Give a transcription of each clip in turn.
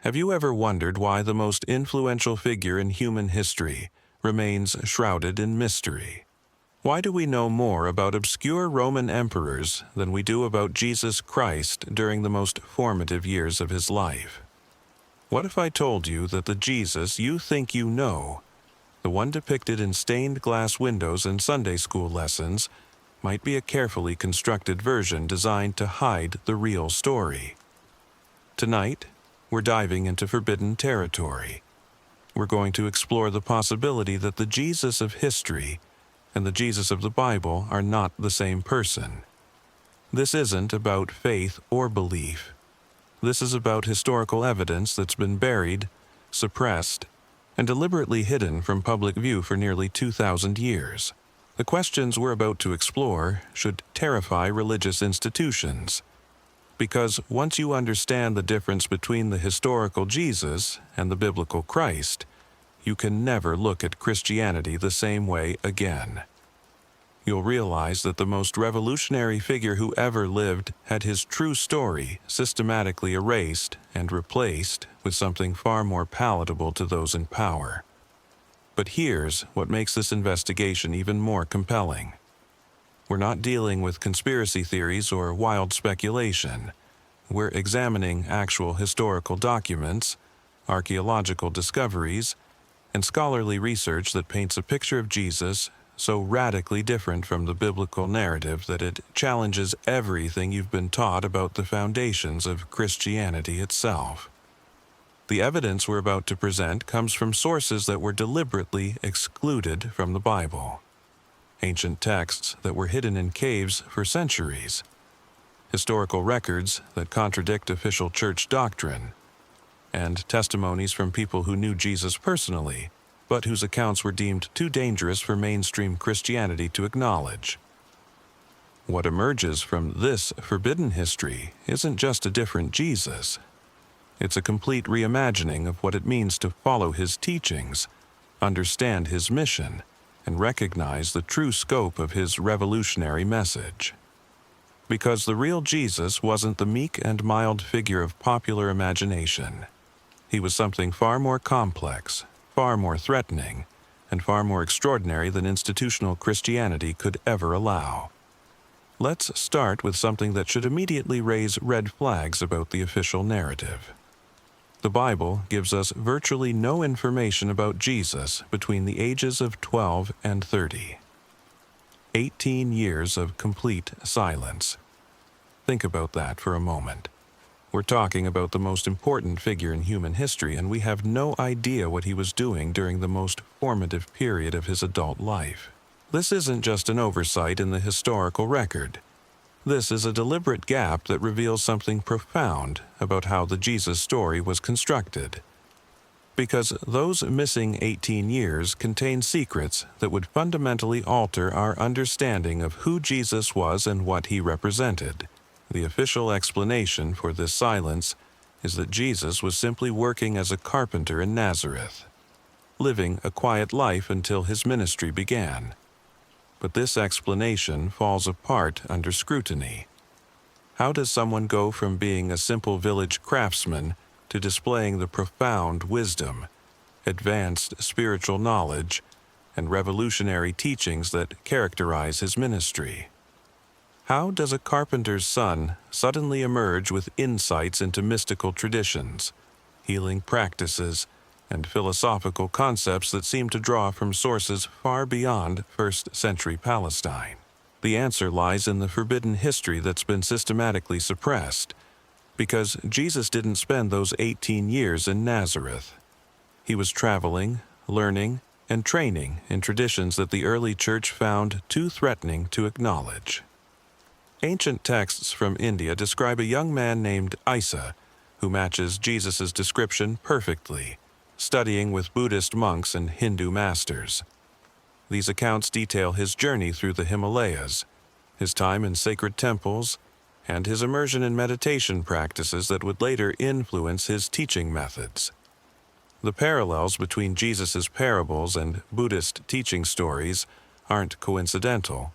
Have you ever wondered why the most influential figure in human history remains shrouded in mystery? Why do we know more about obscure Roman emperors than we do about Jesus Christ during the most formative years of his life? What if I told you that the Jesus you think you know, the one depicted in stained glass windows and Sunday school lessons, might be a carefully constructed version designed to hide the real story? Tonight, we're diving into forbidden territory. We're going to explore the possibility that the Jesus of history and the Jesus of the Bible are not the same person. This isn't about faith or belief. This is about historical evidence that's been buried, suppressed, and deliberately hidden from public view for nearly 2,000 years. The questions we're about to explore should terrify religious institutions, because once you understand the difference between the historical Jesus and the biblical Christ, you can never look at Christianity the same way again. You'll realize that the most revolutionary figure who ever lived had his true story systematically erased and replaced with something far more palatable to those in power. But here's what makes this investigation even more compelling. We're not dealing with conspiracy theories or wild speculation. We're examining actual historical documents, archaeological discoveries, and scholarly research that paints a picture of Jesus so radically different from the biblical narrative that it challenges everything you've been taught about the foundations of Christianity itself. The evidence we're about to present comes from sources that were deliberately excluded from the Bible. Ancient texts that were hidden in caves for centuries, historical records that contradict official church doctrine, and testimonies from people who knew Jesus personally, but whose accounts were deemed too dangerous for mainstream Christianity to acknowledge. What emerges from this forbidden history isn't just a different Jesus. It's a complete reimagining of what it means to follow his teachings, understand his mission, and recognize the true scope of his revolutionary message. Because the real Jesus wasn't the meek and mild figure of popular imagination. He was something far more complex, far more threatening, and far more extraordinary than institutional Christianity could ever allow. Let's start with something that should immediately raise red flags about the official narrative. The Bible gives us virtually no information about Jesus between the ages of 12 and 30. 18 years of complete silence. Think about that for a moment. We're talking about the most important figure in human history, and we have no idea what he was doing during the most formative period of his adult life. This isn't just an oversight in the historical record. This is a deliberate gap that reveals something profound about how the Jesus story was constructed. Because those missing 18 years contain secrets that would fundamentally alter our understanding of who Jesus was and what he represented. The official explanation for this silence is that Jesus was simply working as a carpenter in Nazareth, living a quiet life until his ministry began. But this explanation falls apart under scrutiny. How does someone go from being a simple village craftsman to displaying the profound wisdom, advanced spiritual knowledge, and revolutionary teachings that characterize his ministry? How does a carpenter's son suddenly emerge with insights into mystical traditions, healing practices, and philosophical concepts that seem to draw from sources far beyond first-century Palestine? The answer lies in the forbidden history that's been systematically suppressed, because Jesus didn't spend those 18 years in Nazareth. He was traveling, learning, and training in traditions that the early church found too threatening to acknowledge. Ancient texts from India describe a young man named Isa, who matches Jesus' description perfectly, studying with Buddhist monks and Hindu masters. These accounts detail his journey through the Himalayas, his time in sacred temples, and his immersion in meditation practices that would later influence his teaching methods. The parallels between Jesus' parables and Buddhist teaching stories aren't coincidental.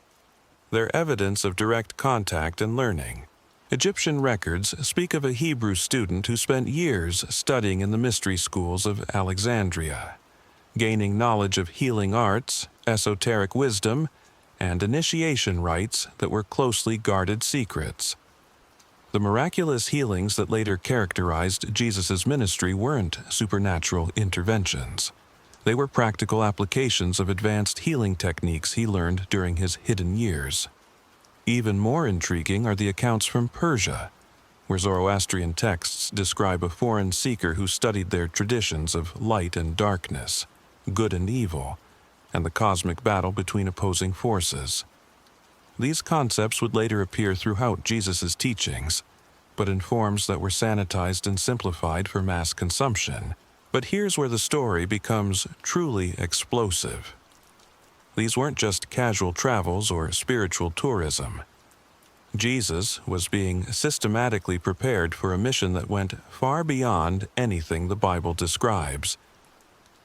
They're evidence of direct contact and learning. Egyptian records speak of a Hebrew student who spent years studying in the mystery schools of Alexandria, gaining knowledge of healing arts, esoteric wisdom, and initiation rites that were closely guarded secrets. The miraculous healings that later characterized Jesus' ministry weren't supernatural interventions. They were practical applications of advanced healing techniques he learned during his hidden years. Even more intriguing are the accounts from Persia, where Zoroastrian texts describe a foreign seeker who studied their traditions of light and darkness, good and evil, and the cosmic battle between opposing forces. These concepts would later appear throughout Jesus' teachings, but in forms that were sanitized and simplified for mass consumption. But here's where the story becomes truly explosive. These weren't just casual travels or spiritual tourism. Jesus was being systematically prepared for a mission that went far beyond anything the Bible describes.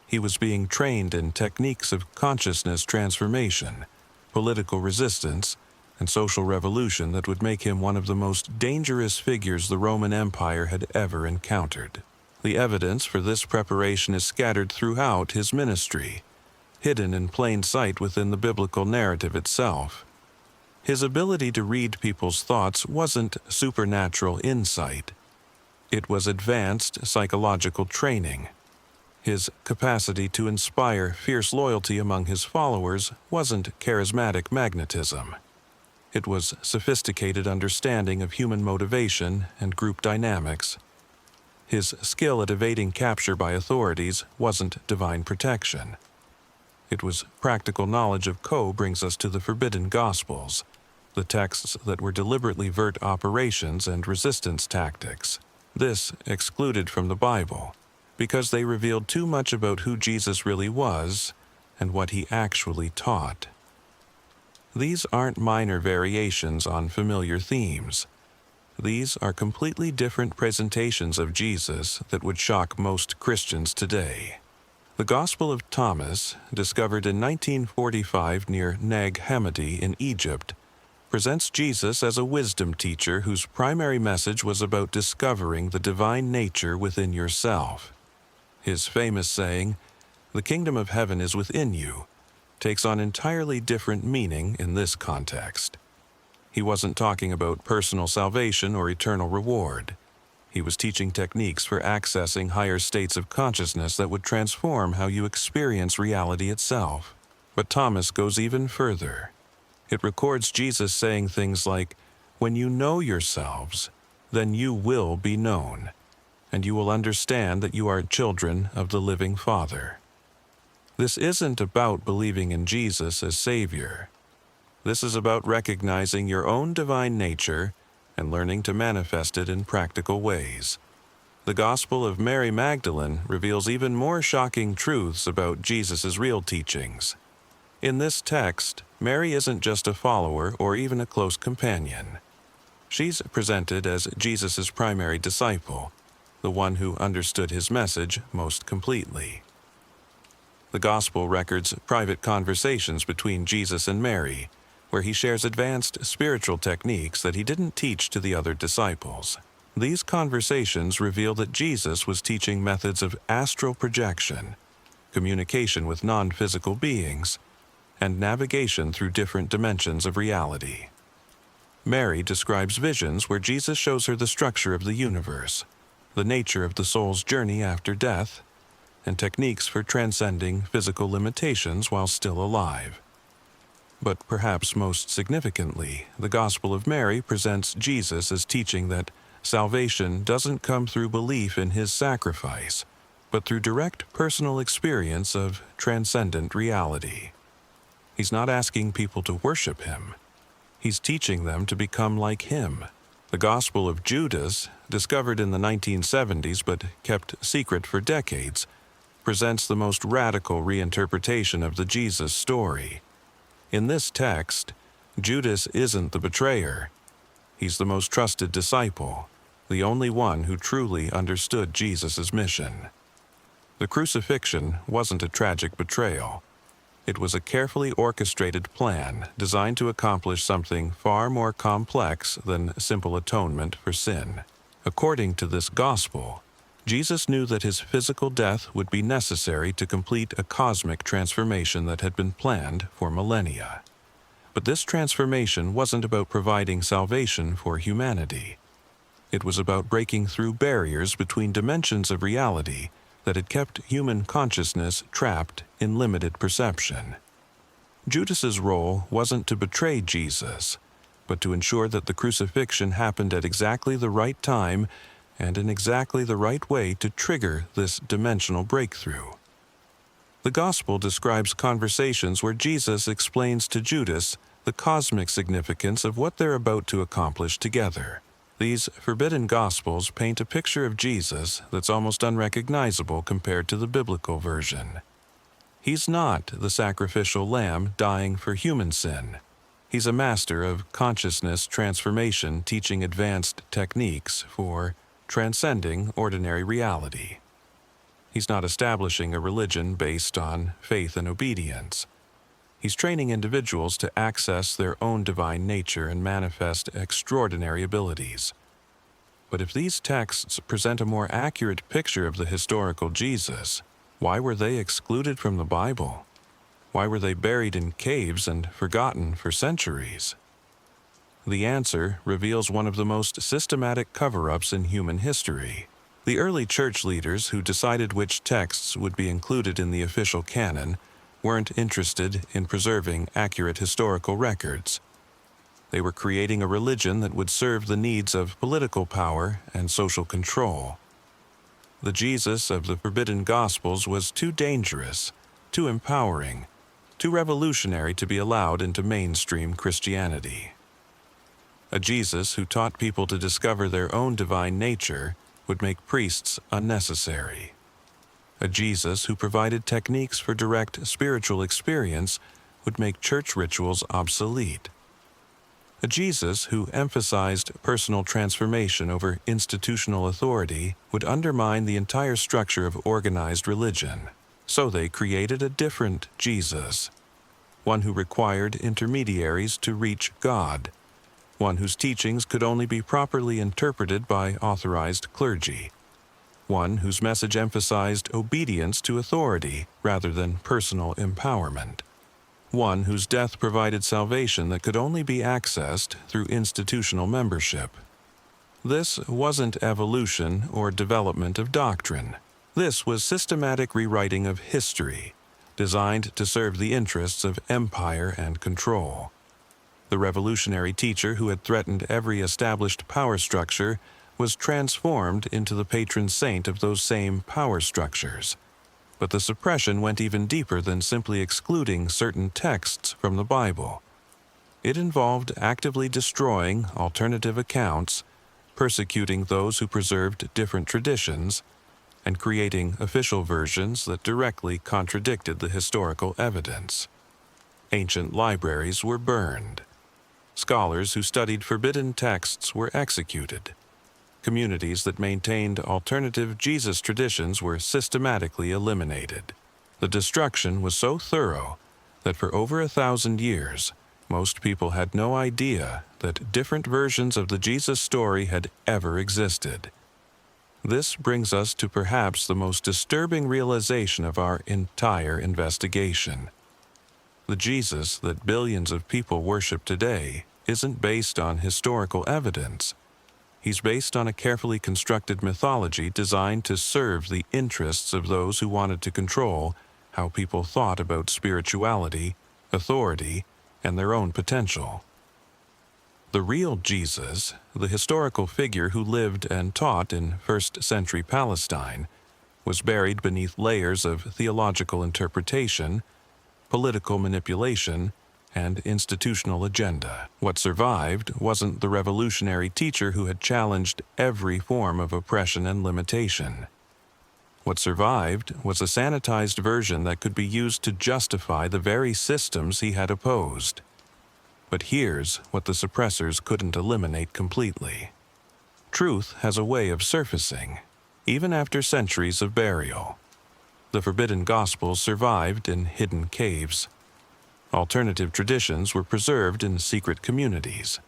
He was being trained in techniques of consciousness transformation, political resistance, and social revolution that would make him one of the most dangerous figures the Roman Empire had ever encountered. The evidence for this preparation is scattered throughout his ministry, hidden in plain sight within the biblical narrative itself. His ability to read people's thoughts wasn't supernatural insight. It was advanced psychological training. His capacity to inspire fierce loyalty among his followers wasn't charismatic magnetism. It was sophisticated understanding of human motivation and group dynamics. His skill at evading capture by authorities wasn't divine protection. It was practical knowledge of brings us to the forbidden Gospels, the texts that were deliberately vert operations and resistance tactics. This excluded from the Bible, because they revealed too much about who Jesus really was and what he actually taught. These aren't minor variations on familiar themes. These are completely different presentations of Jesus that would shock most Christians today. The Gospel of Thomas, discovered in 1945 near Nag Hammadi in Egypt, presents Jesus as a wisdom teacher whose primary message was about discovering the divine nature within yourself. His famous saying, "The kingdom of heaven is within you," takes on entirely different meaning in this context. He wasn't talking about personal salvation or eternal reward. He was teaching techniques for accessing higher states of consciousness that would transform how you experience reality itself. But Thomas goes even further. It records Jesus saying things like, "When you know yourselves, then you will be known, and you will understand that you are children of the living Father." This isn't about believing in Jesus as Savior. This is about recognizing your own divine nature and learning to manifest it in practical ways. The Gospel of Mary Magdalene reveals even more shocking truths about Jesus' real teachings. In this text, Mary isn't just a follower or even a close companion. She's presented as Jesus' primary disciple, the one who understood his message most completely. The Gospel records private conversations between Jesus and Mary, where he shares advanced spiritual techniques that he didn't teach to the other disciples. These conversations reveal that Jesus was teaching methods of astral projection, communication with non-physical beings, and navigation through different dimensions of reality. Mary describes visions where Jesus shows her the structure of the universe, the nature of the soul's journey after death, and techniques for transcending physical limitations while still alive. But perhaps most significantly, the Gospel of Mary presents Jesus as teaching that salvation doesn't come through belief in his sacrifice, but through direct personal experience of transcendent reality. He's not asking people to worship him. He's teaching them to become like him. The Gospel of Judas, discovered in the 1970s but kept secret for decades, presents the most radical reinterpretation of the Jesus story. In this text, Judas isn't the betrayer. He's the most trusted disciple, the only one who truly understood Jesus' mission. The crucifixion wasn't a tragic betrayal. It was a carefully orchestrated plan designed to accomplish something far more complex than simple atonement for sin. According to this gospel, Jesus knew that his physical death would be necessary to complete a cosmic transformation that had been planned for millennia. But this transformation wasn't about providing salvation for humanity. It was about breaking through barriers between dimensions of reality that had kept human consciousness trapped in limited perception. Judas's role wasn't to betray Jesus, but to ensure that the crucifixion happened at exactly the right time and in exactly the right way to trigger this dimensional breakthrough. The Gospel describes conversations where Jesus explains to Judas the cosmic significance of what they're about to accomplish together. These forbidden Gospels paint a picture of Jesus that's almost unrecognizable compared to the biblical version. He's not the sacrificial lamb dying for human sin. He's a master of consciousness transformation, teaching advanced techniques for transcending ordinary reality. He's not establishing a religion based on faith and obedience. He's training individuals to access their own divine nature and manifest extraordinary abilities. But if these texts present a more accurate picture of the historical Jesus, why were they excluded from the Bible? Why were they buried in caves and forgotten for centuries? The answer reveals one of the most systematic cover-ups in human history. The early church leaders who decided which texts would be included in the official canon weren't interested in preserving accurate historical records. They were creating a religion that would serve the needs of political power and social control. The Jesus of the forbidden Gospels was too dangerous, too empowering, too revolutionary to be allowed into mainstream Christianity. A Jesus who taught people to discover their own divine nature would make priests unnecessary. A Jesus who provided techniques for direct spiritual experience would make church rituals obsolete. A Jesus who emphasized personal transformation over institutional authority would undermine the entire structure of organized religion. So they created a different Jesus, one who required intermediaries to reach God, one whose teachings could only be properly interpreted by authorized clergy, one whose message emphasized obedience to authority rather than personal empowerment, one whose death provided salvation that could only be accessed through institutional membership. This wasn't evolution or development of doctrine. This was systematic rewriting of history, designed to serve the interests of empire and control. The revolutionary teacher who had threatened every established power structure was transformed into the patron saint of those same power structures. But the suppression went even deeper than simply excluding certain texts from the Bible. It involved actively destroying alternative accounts, persecuting those who preserved different traditions, and creating official versions that directly contradicted the historical evidence. Ancient libraries were burned. Scholars who studied forbidden texts were executed. Communities that maintained alternative Jesus traditions were systematically eliminated. The destruction was so thorough that for over 1,000 years, most people had no idea that different versions of the Jesus story had ever existed. This brings us to perhaps the most disturbing realization of our entire investigation. The Jesus that billions of people worship today isn't based on historical evidence. He's based on a carefully constructed mythology designed to serve the interests of those who wanted to control how people thought about spirituality, authority, and their own potential. The real Jesus, the historical figure who lived and taught in first-century Palestine, was buried beneath layers of theological interpretation, political manipulation, and institutional agenda. What survived wasn't the revolutionary teacher who had challenged every form of oppression and limitation. What survived was a sanitized version that could be used to justify the very systems he had opposed. But here's what the suppressors couldn't eliminate completely. Truth has a way of surfacing, even after centuries of burial. The forbidden Gospels survived in hidden caves, Alternative traditions were preserved in secret communities.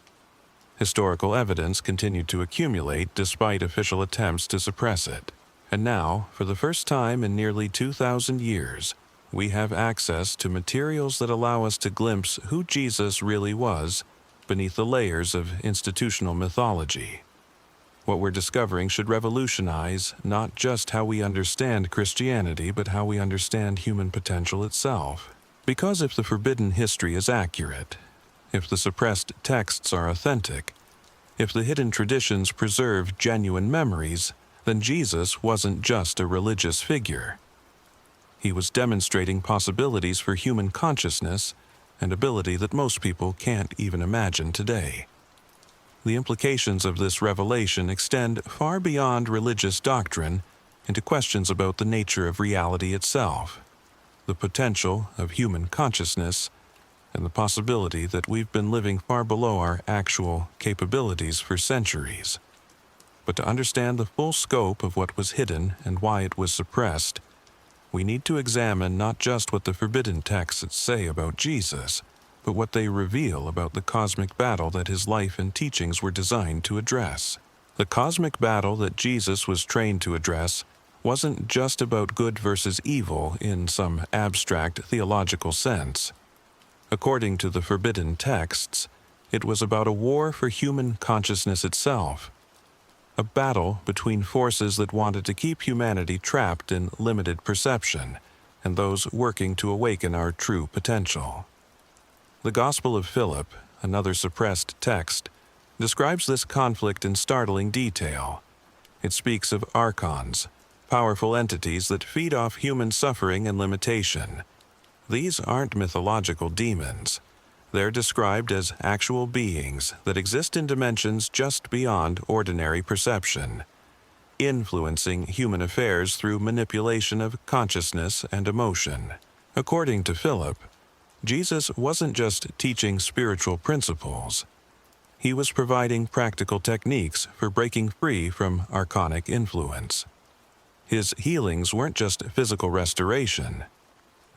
Historical evidence continued to accumulate despite official attempts to suppress it. And now, for the first time in nearly 2,000 years, we have access to materials that allow us to glimpse who Jesus really was beneath the layers of institutional mythology. What we're discovering should revolutionize not just how we understand Christianity, but how we understand human potential itself. Because if the forbidden history is accurate, if the suppressed texts are authentic, if the hidden traditions preserve genuine memories, then Jesus wasn't just a religious figure. He was demonstrating possibilities for human consciousness and ability that most people can't even imagine today. The implications of this revelation extend far beyond religious doctrine into questions about the nature of reality itself, the potential of human consciousness, and the possibility that we've been living far below our actual capabilities for centuries. But to understand the full scope of what was hidden and why it was suppressed, we need to examine not just what the forbidden texts say about Jesus, but what they reveal about the cosmic battle that his life and teachings were designed to address. The cosmic battle that Jesus was trained to address wasn't just about good versus evil in some abstract theological sense. According to the forbidden texts, it was about a war for human consciousness itself, a battle between forces that wanted to keep humanity trapped in limited perception and those working to awaken our true potential. The Gospel of Philip, another suppressed text, describes this conflict in startling detail. It speaks of archons, powerful entities that feed off human suffering and limitation. These aren't mythological demons. They're described as actual beings that exist in dimensions just beyond ordinary perception, influencing human affairs through manipulation of consciousness and emotion. According to Philip, Jesus wasn't just teaching spiritual principles. He was providing practical techniques for breaking free from archonic influence. His healings weren't just physical restoration.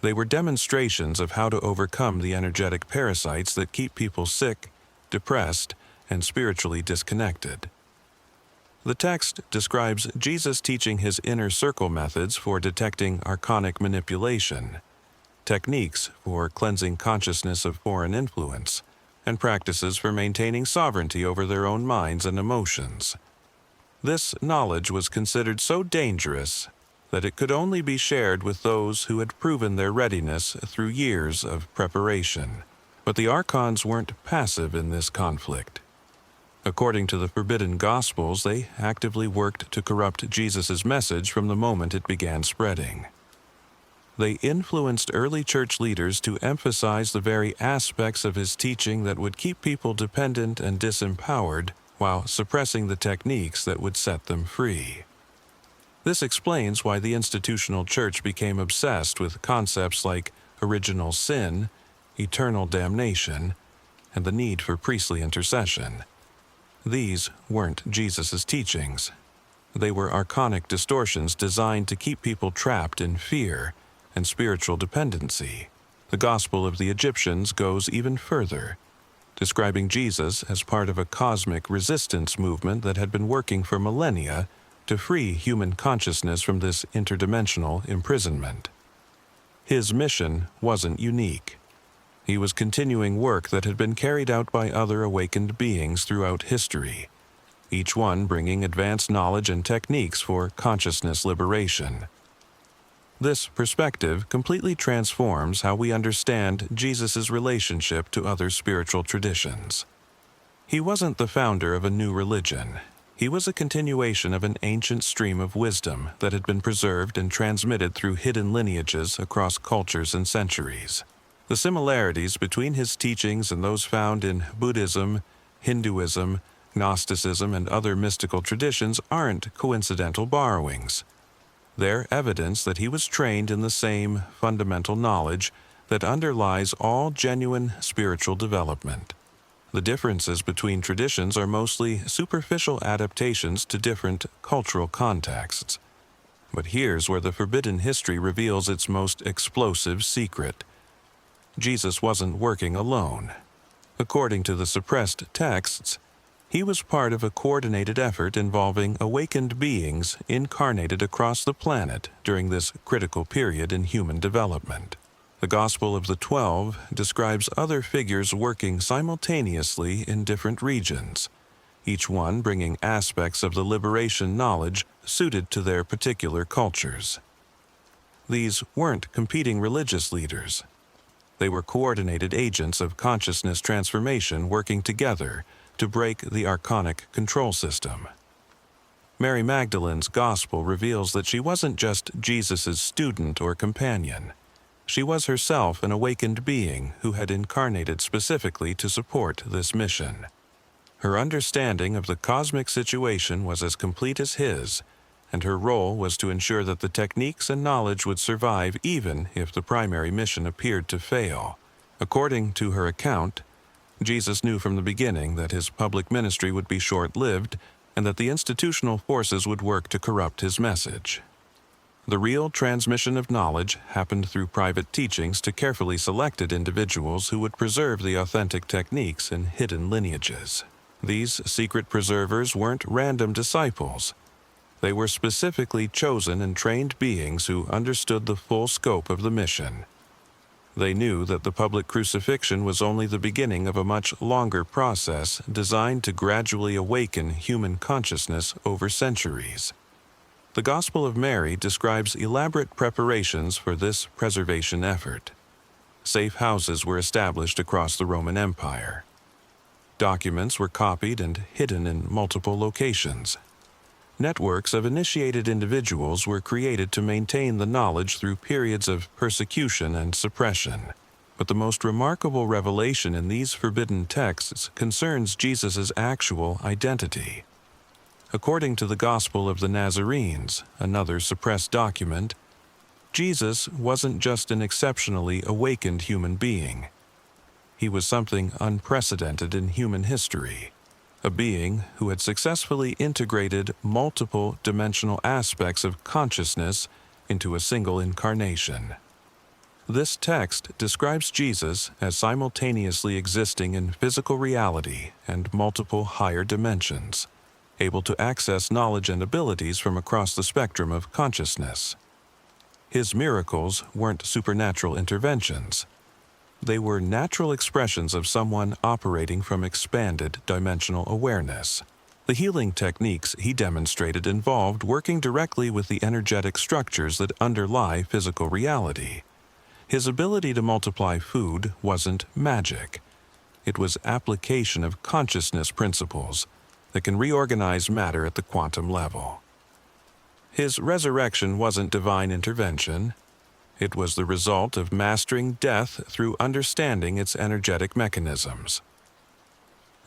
They were demonstrations of how to overcome the energetic parasites that keep people sick, depressed, and spiritually disconnected. The text describes Jesus teaching his inner circle methods for detecting archonic manipulation, techniques for cleansing consciousness of foreign influence, and practices for maintaining sovereignty over their own minds and emotions. This knowledge was considered so dangerous that it could only be shared with those who had proven their readiness through years of preparation. But the archons weren't passive in this conflict. According to the forbidden Gospels, they actively worked to corrupt Jesus' message from the moment it began spreading. They influenced early church leaders to emphasize the very aspects of his teaching that would keep people dependent and disempowered, while suppressing the techniques that would set them free. This explains why the institutional church became obsessed with concepts like original sin, eternal damnation, and the need for priestly intercession. These weren't Jesus' teachings. They were archonic distortions designed to keep people trapped in fear and spiritual dependency. The Gospel of the Egyptians goes even further, describing Jesus as part of a cosmic resistance movement that had been working for millennia to free human consciousness from this interdimensional imprisonment. His mission wasn't unique. He was continuing work that had been carried out by other awakened beings throughout history, each one bringing advanced knowledge and techniques for consciousness liberation. This perspective completely transforms how we understand Jesus' relationship to other spiritual traditions. He wasn't the founder of a new religion. He was a continuation of an ancient stream of wisdom that had been preserved and transmitted through hidden lineages across cultures and centuries. The similarities between his teachings and those found in Buddhism, Hinduism, Gnosticism, and other mystical traditions aren't coincidental borrowings. They're evidence that he was trained in the same fundamental knowledge that underlies all genuine spiritual development. The differences between traditions are mostly superficial adaptations to different cultural contexts. But here's where the forbidden history reveals its most explosive secret. Jesus wasn't working alone. According to the suppressed texts, he was part of a coordinated effort involving awakened beings incarnated across the planet during this critical period in human development. The Gospel of the 12 describes other figures working simultaneously in different regions, each one bringing aspects of the liberation knowledge suited to their particular cultures. These weren't competing religious leaders. They were coordinated agents of consciousness transformation working together to break the archonic control system. Mary Magdalene's Gospel reveals that she wasn't just Jesus' student or companion. She was herself an awakened being who had incarnated specifically to support this mission. Her understanding of the cosmic situation was as complete as his, and her role was to ensure that the techniques and knowledge would survive even if the primary mission appeared to fail. According to her account, Jesus knew from the beginning that his public ministry would be short-lived and that the institutional forces would work to corrupt his message. The real transmission of knowledge happened through private teachings to carefully selected individuals who would preserve the authentic techniques in hidden lineages. These secret preservers weren't random disciples. They were specifically chosen and trained beings who understood the full scope of the mission. They knew that the public crucifixion was only the beginning of a much longer process designed to gradually awaken human consciousness over centuries. The Gospel of Mary describes elaborate preparations for this preservation effort. Safe houses were established across the Roman Empire. Documents were copied and hidden in multiple locations. Networks of initiated individuals were created to maintain the knowledge through periods of persecution and suppression. But the most remarkable revelation in these forbidden texts concerns Jesus' actual identity. According to the Gospel of the Nazarenes, another suppressed document, Jesus wasn't just an exceptionally awakened human being. He was something unprecedented in human history. A being who had successfully integrated multiple dimensional aspects of consciousness into a single incarnation. This text describes Jesus as simultaneously existing in physical reality and multiple higher dimensions, able to access knowledge and abilities from across the spectrum of consciousness. His miracles weren't supernatural interventions. They were natural expressions of someone operating from expanded dimensional awareness. The healing techniques he demonstrated involved working directly with the energetic structures that underlie physical reality. His ability to multiply food wasn't magic. It was application of consciousness principles that can reorganize matter at the quantum level. His resurrection wasn't divine intervention. It was the result of mastering death through understanding its energetic mechanisms.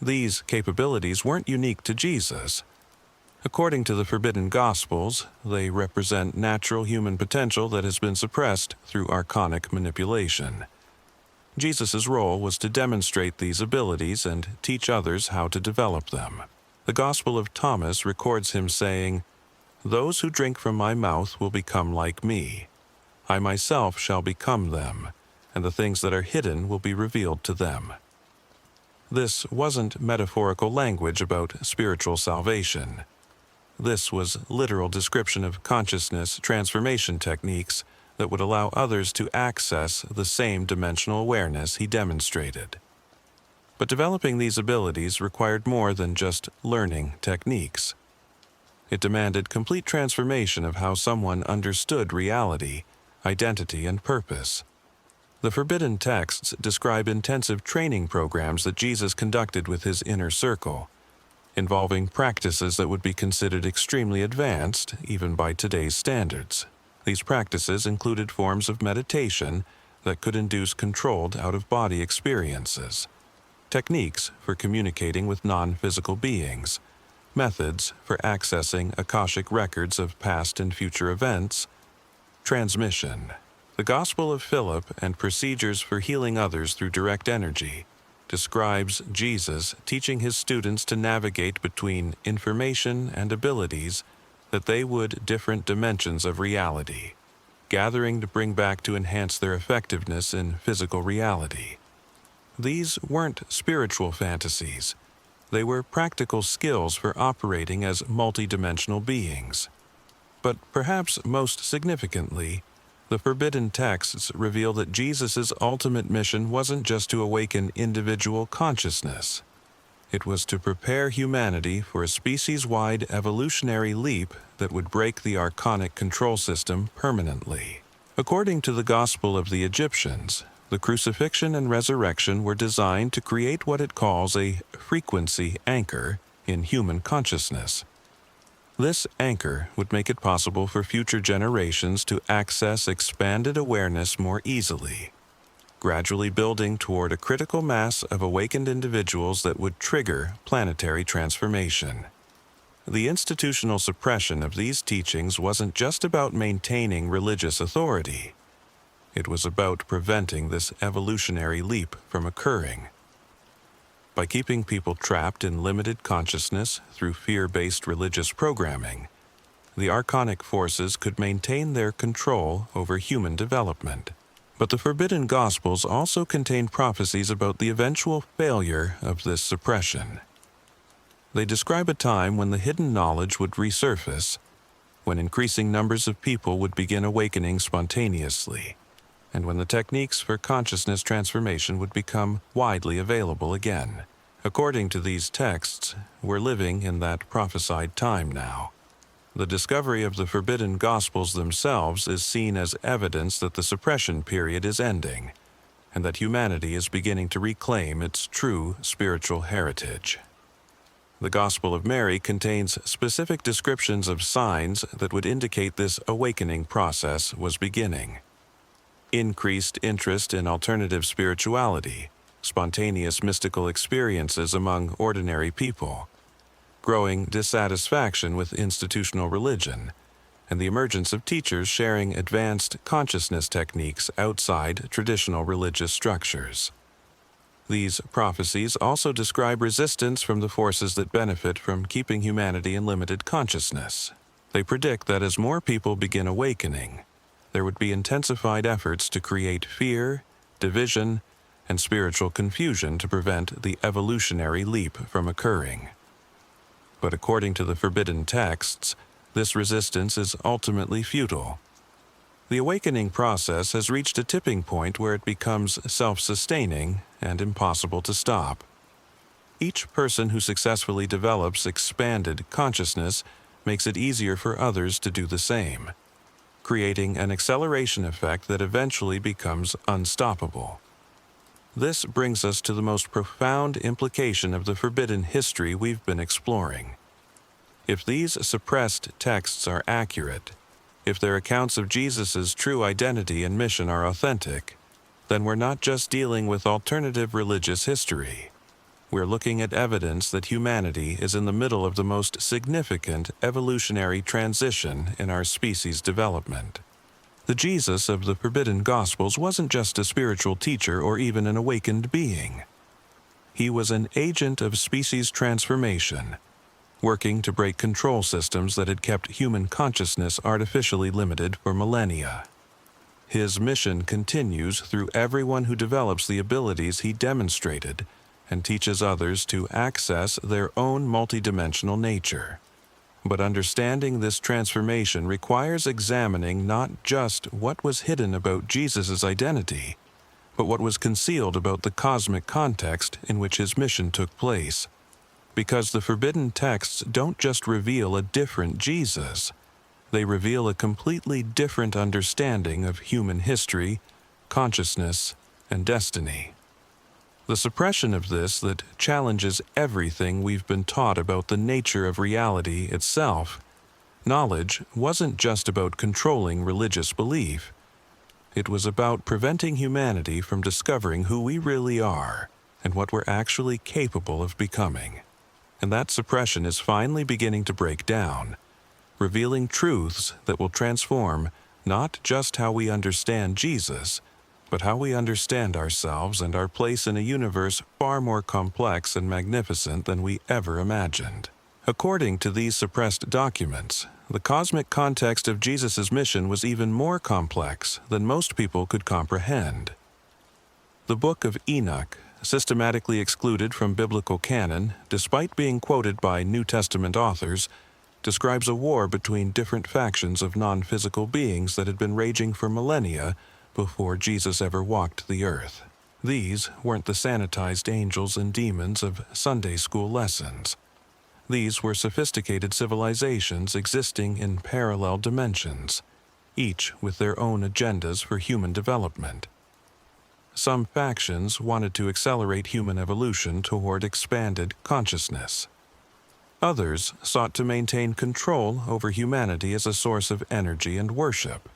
These capabilities weren't unique to Jesus. According to the Forbidden Gospels, they represent natural human potential that has been suppressed through archonic manipulation. Jesus' role was to demonstrate these abilities and teach others how to develop them. The Gospel of Thomas records him saying, "Those who drink from my mouth will become like me. I myself shall become them, and the things that are hidden will be revealed to them." This wasn't metaphorical language about spiritual salvation. This was literal description of consciousness transformation techniques that would allow others to access the same dimensional awareness he demonstrated. But developing these abilities required more than just learning techniques. It demanded complete transformation of how someone understood reality, identity, and purpose. The forbidden texts describe intensive training programs that Jesus conducted with his inner circle, involving practices that would be considered extremely advanced, even by today's standards. These practices included forms of meditation that could induce controlled out-of-body experiences, techniques for communicating with non-physical beings, methods for accessing Akashic records of past and future events, transmission, the Gospel of Philip, and procedures for healing others through direct energy, describes Jesus teaching his students to navigate between information and abilities that they would different dimensions of reality, gathering to bring back to enhance their effectiveness in physical reality. These weren't spiritual fantasies. They were practical skills for operating as multidimensional beings. But perhaps most significantly, the forbidden texts reveal that Jesus' ultimate mission wasn't just to awaken individual consciousness. It was to prepare humanity for a species-wide evolutionary leap that would break the archonic control system permanently. According to the Gospel of the Egyptians, the crucifixion and resurrection were designed to create what it calls a frequency anchor in human consciousness. This anchor would make it possible for future generations to access expanded awareness more easily, gradually building toward a critical mass of awakened individuals that would trigger planetary transformation. The institutional suppression of these teachings wasn't just about maintaining religious authority. It was about preventing this evolutionary leap from occurring. By keeping people trapped in limited consciousness through fear-based religious programming, the archonic forces could maintain their control over human development. But the forbidden Gospels also contain prophecies about the eventual failure of this suppression. They describe a time when the hidden knowledge would resurface, when increasing numbers of people would begin awakening spontaneously, and when the techniques for consciousness transformation would become widely available again. According to these texts, we're living in that prophesied time now. The discovery of the forbidden Gospels themselves is seen as evidence that the suppression period is ending, and that humanity is beginning to reclaim its true spiritual heritage. The Gospel of Mary contains specific descriptions of signs that would indicate this awakening process was beginning. Increased interest in alternative spirituality, spontaneous mystical experiences among ordinary people, growing dissatisfaction with institutional religion, and the emergence of teachers sharing advanced consciousness techniques outside traditional religious structures. These prophecies also describe resistance from the forces that benefit from keeping humanity in limited consciousness. They predict that as more people begin awakening, there would be intensified efforts to create fear, division, and spiritual confusion to prevent the evolutionary leap from occurring. But according to the forbidden texts, this resistance is ultimately futile. The awakening process has reached a tipping point where it becomes self-sustaining and impossible to stop. Each person who successfully develops expanded consciousness makes it easier for others to do the same, creating an acceleration effect that eventually becomes unstoppable. This brings us to the most profound implication of the forbidden history we've been exploring. If these suppressed texts are accurate, if their accounts of Jesus' true identity and mission are authentic, then we're not just dealing with alternative religious history. We're looking at evidence that humanity is in the middle of the most significant evolutionary transition in our species' development. The Jesus of the forbidden Gospels wasn't just a spiritual teacher or even an awakened being. He was an agent of species transformation, working to break control systems that had kept human consciousness artificially limited for millennia. His mission continues through everyone who develops the abilities he demonstrated and teaches others to access their own multidimensional nature. But understanding this transformation requires examining not just what was hidden about Jesus' identity, but what was concealed about the cosmic context in which his mission took place. Because the forbidden texts don't just reveal a different Jesus, they reveal a completely different understanding of human history, consciousness, and destiny. The suppression of this that challenges everything we've been taught about the nature of reality itself. Knowledge wasn't just about controlling religious belief. It was about preventing humanity from discovering who we really are and what we're actually capable of becoming. And that suppression is finally beginning to break down, revealing truths that will transform not just how we understand Jesus, but how we understand ourselves and our place in a universe far more complex and magnificent than we ever imagined. According to these suppressed documents, the cosmic context of Jesus' mission was even more complex than most people could comprehend. The Book of Enoch, systematically excluded from biblical canon despite being quoted by New Testament authors, describes a war between different factions of non-physical beings that had been raging for millennia before Jesus ever walked the earth. These weren't the sanitized angels and demons of Sunday school lessons. These were sophisticated civilizations existing in parallel dimensions, each with their own agendas for human development. Some factions wanted to accelerate human evolution toward expanded consciousness. Others sought to maintain control over humanity as a source of energy and worship.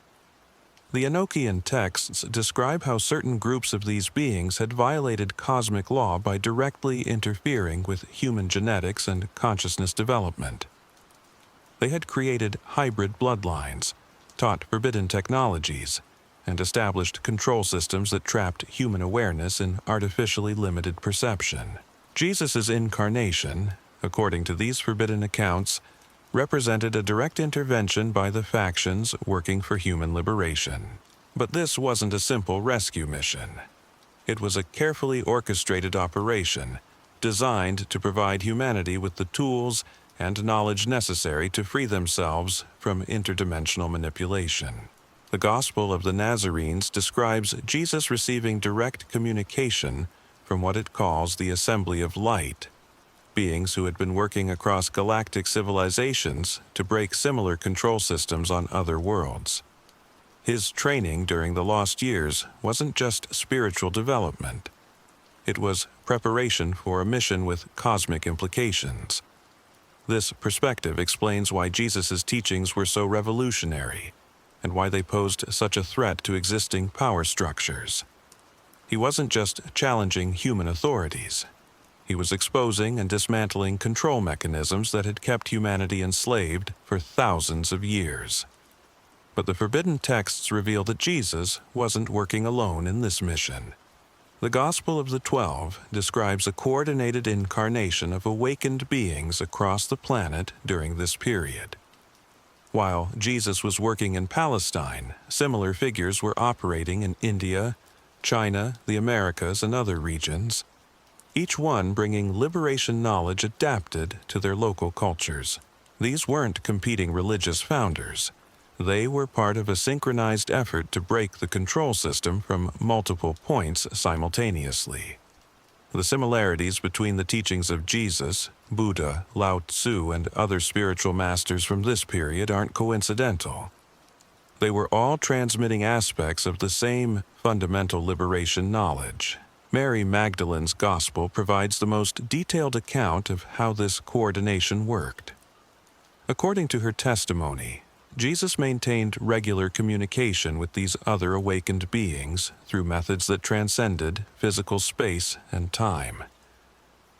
The Enochian texts describe how certain groups of these beings had violated cosmic law by directly interfering with human genetics and consciousness development. They had created hybrid bloodlines, taught forbidden technologies, and established control systems that trapped human awareness in artificially limited perception. Jesus' incarnation, according to these forbidden accounts, represented a direct intervention by the factions working for human liberation. But this wasn't a simple rescue mission. It was a carefully orchestrated operation designed to provide humanity with the tools and knowledge necessary to free themselves from interdimensional manipulation. The Gospel of the Nazarenes describes Jesus receiving direct communication from what it calls the Assembly of Light, beings who had been working across galactic civilizations to break similar control systems on other worlds. His training during the lost years wasn't just spiritual development. It was preparation for a mission with cosmic implications. This perspective explains why Jesus' teachings were so revolutionary and why they posed such a threat to existing power structures. He wasn't just challenging human authorities. He was exposing and dismantling control mechanisms that had kept humanity enslaved for thousands of years. But the forbidden texts reveal that Jesus wasn't working alone in this mission. The Gospel of the 12 describes a coordinated incarnation of awakened beings across the planet during this period. While Jesus was working in Palestine, similar figures were operating in India, China, the Americas, and other regions, each one bringing liberation knowledge adapted to their local cultures. These weren't competing religious founders. They were part of a synchronized effort to break the control system from multiple points simultaneously. The similarities between the teachings of Jesus, Buddha, Lao Tzu, and other spiritual masters from this period aren't coincidental. They were all transmitting aspects of the same fundamental liberation knowledge. Mary Magdalene's Gospel provides the most detailed account of how this coordination worked. According to her testimony, Jesus maintained regular communication with these other awakened beings through methods that transcended physical space and time.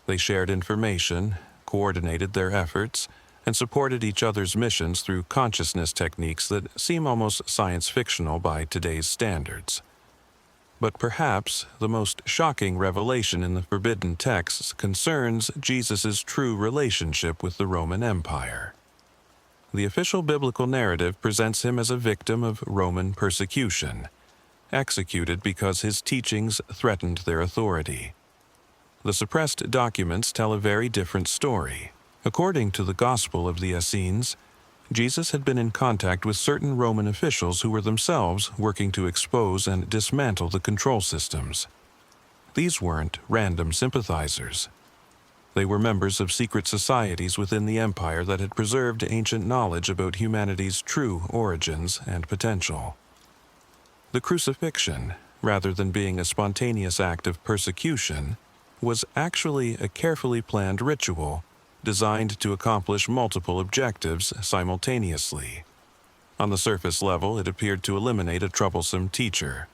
They shared information, coordinated their efforts, and supported each other's missions through consciousness techniques that seem almost science-fictional by today's standards. But perhaps the most shocking revelation in the forbidden texts concerns Jesus' true relationship with the Roman Empire. The official biblical narrative presents him as a victim of Roman persecution, executed because his teachings threatened their authority. The suppressed documents tell a very different story. According to the Gospel of the Essenes, Jesus had been in contact with certain Roman officials who were themselves working to expose and dismantle the control systems. These weren't random sympathizers. They were members of secret societies within the empire that had preserved ancient knowledge about humanity's true origins and potential. The crucifixion, rather than being a spontaneous act of persecution, was actually a carefully planned ritual designed to accomplish multiple objectives simultaneously. On the surface level, it appeared to eliminate a troublesome teacher.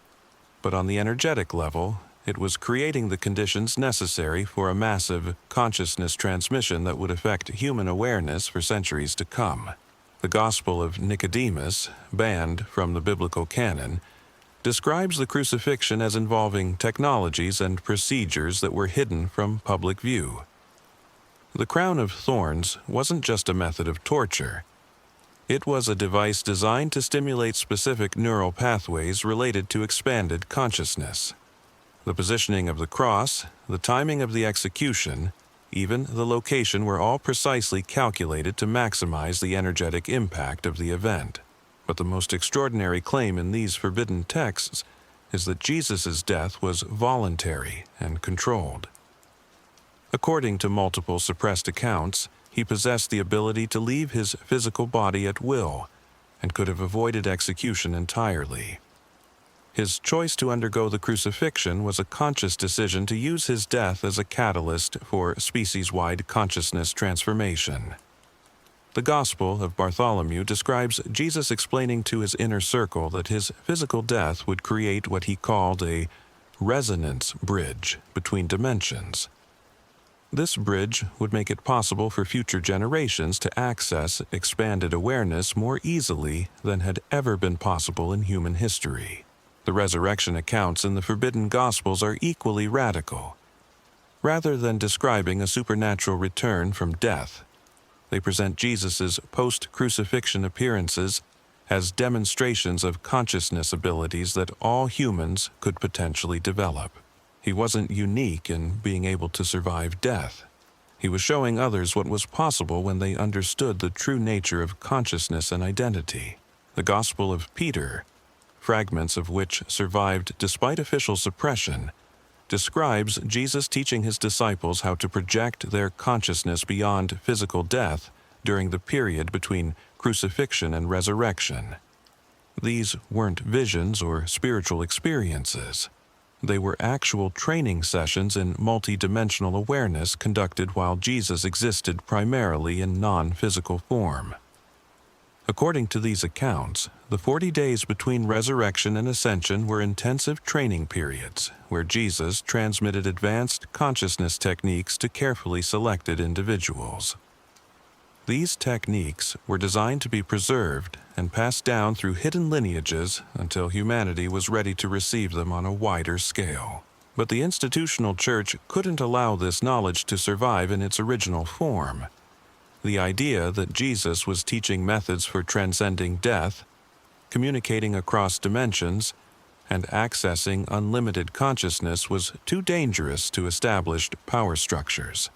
But on the energetic level, it was creating the conditions necessary for a massive consciousness transmission that would affect human awareness for centuries to come. The Gospel of Nicodemus, banned from the biblical canon, describes the crucifixion as involving technologies and procedures that were hidden from public view. The crown of thorns wasn't just a method of torture. It was a device designed to stimulate specific neural pathways related to expanded consciousness. The positioning of the cross, the timing of the execution, even the location were all precisely calculated to maximize the energetic impact of the event. But the most extraordinary claim in these forbidden texts is that Jesus' death was voluntary and controlled. According to multiple suppressed accounts, he possessed the ability to leave his physical body at will and could have avoided execution entirely. His choice to undergo the crucifixion was a conscious decision to use his death as a catalyst for species-wide consciousness transformation. The Gospel of Bartholomew describes Jesus explaining to his inner circle that his physical death would create what he called a resonance bridge between dimensions. This bridge would make it possible for future generations to access expanded awareness more easily than had ever been possible in human history. The resurrection accounts in the forbidden Gospels are equally radical. Rather than describing a supernatural return from death, they present Jesus' post-crucifixion appearances as demonstrations of consciousness abilities that all humans could potentially develop. He wasn't unique in being able to survive death. He was showing others what was possible when they understood the true nature of consciousness and identity. The Gospel of Peter, fragments of which survived despite official suppression, describes Jesus teaching his disciples how to project their consciousness beyond physical death during the period between crucifixion and resurrection. These weren't visions or spiritual experiences. They were actual training sessions in multidimensional awareness conducted while Jesus existed primarily in non-physical form. According to these accounts, the 40 days between resurrection and ascension were intensive training periods where Jesus transmitted advanced consciousness techniques to carefully selected individuals. These techniques were designed to be preserved and passed down through hidden lineages until humanity was ready to receive them on a wider scale. But the institutional church couldn't allow this knowledge to survive in its original form. The idea that Jesus was teaching methods for transcending death, communicating across dimensions, and accessing unlimited consciousness was too dangerous to established power structures.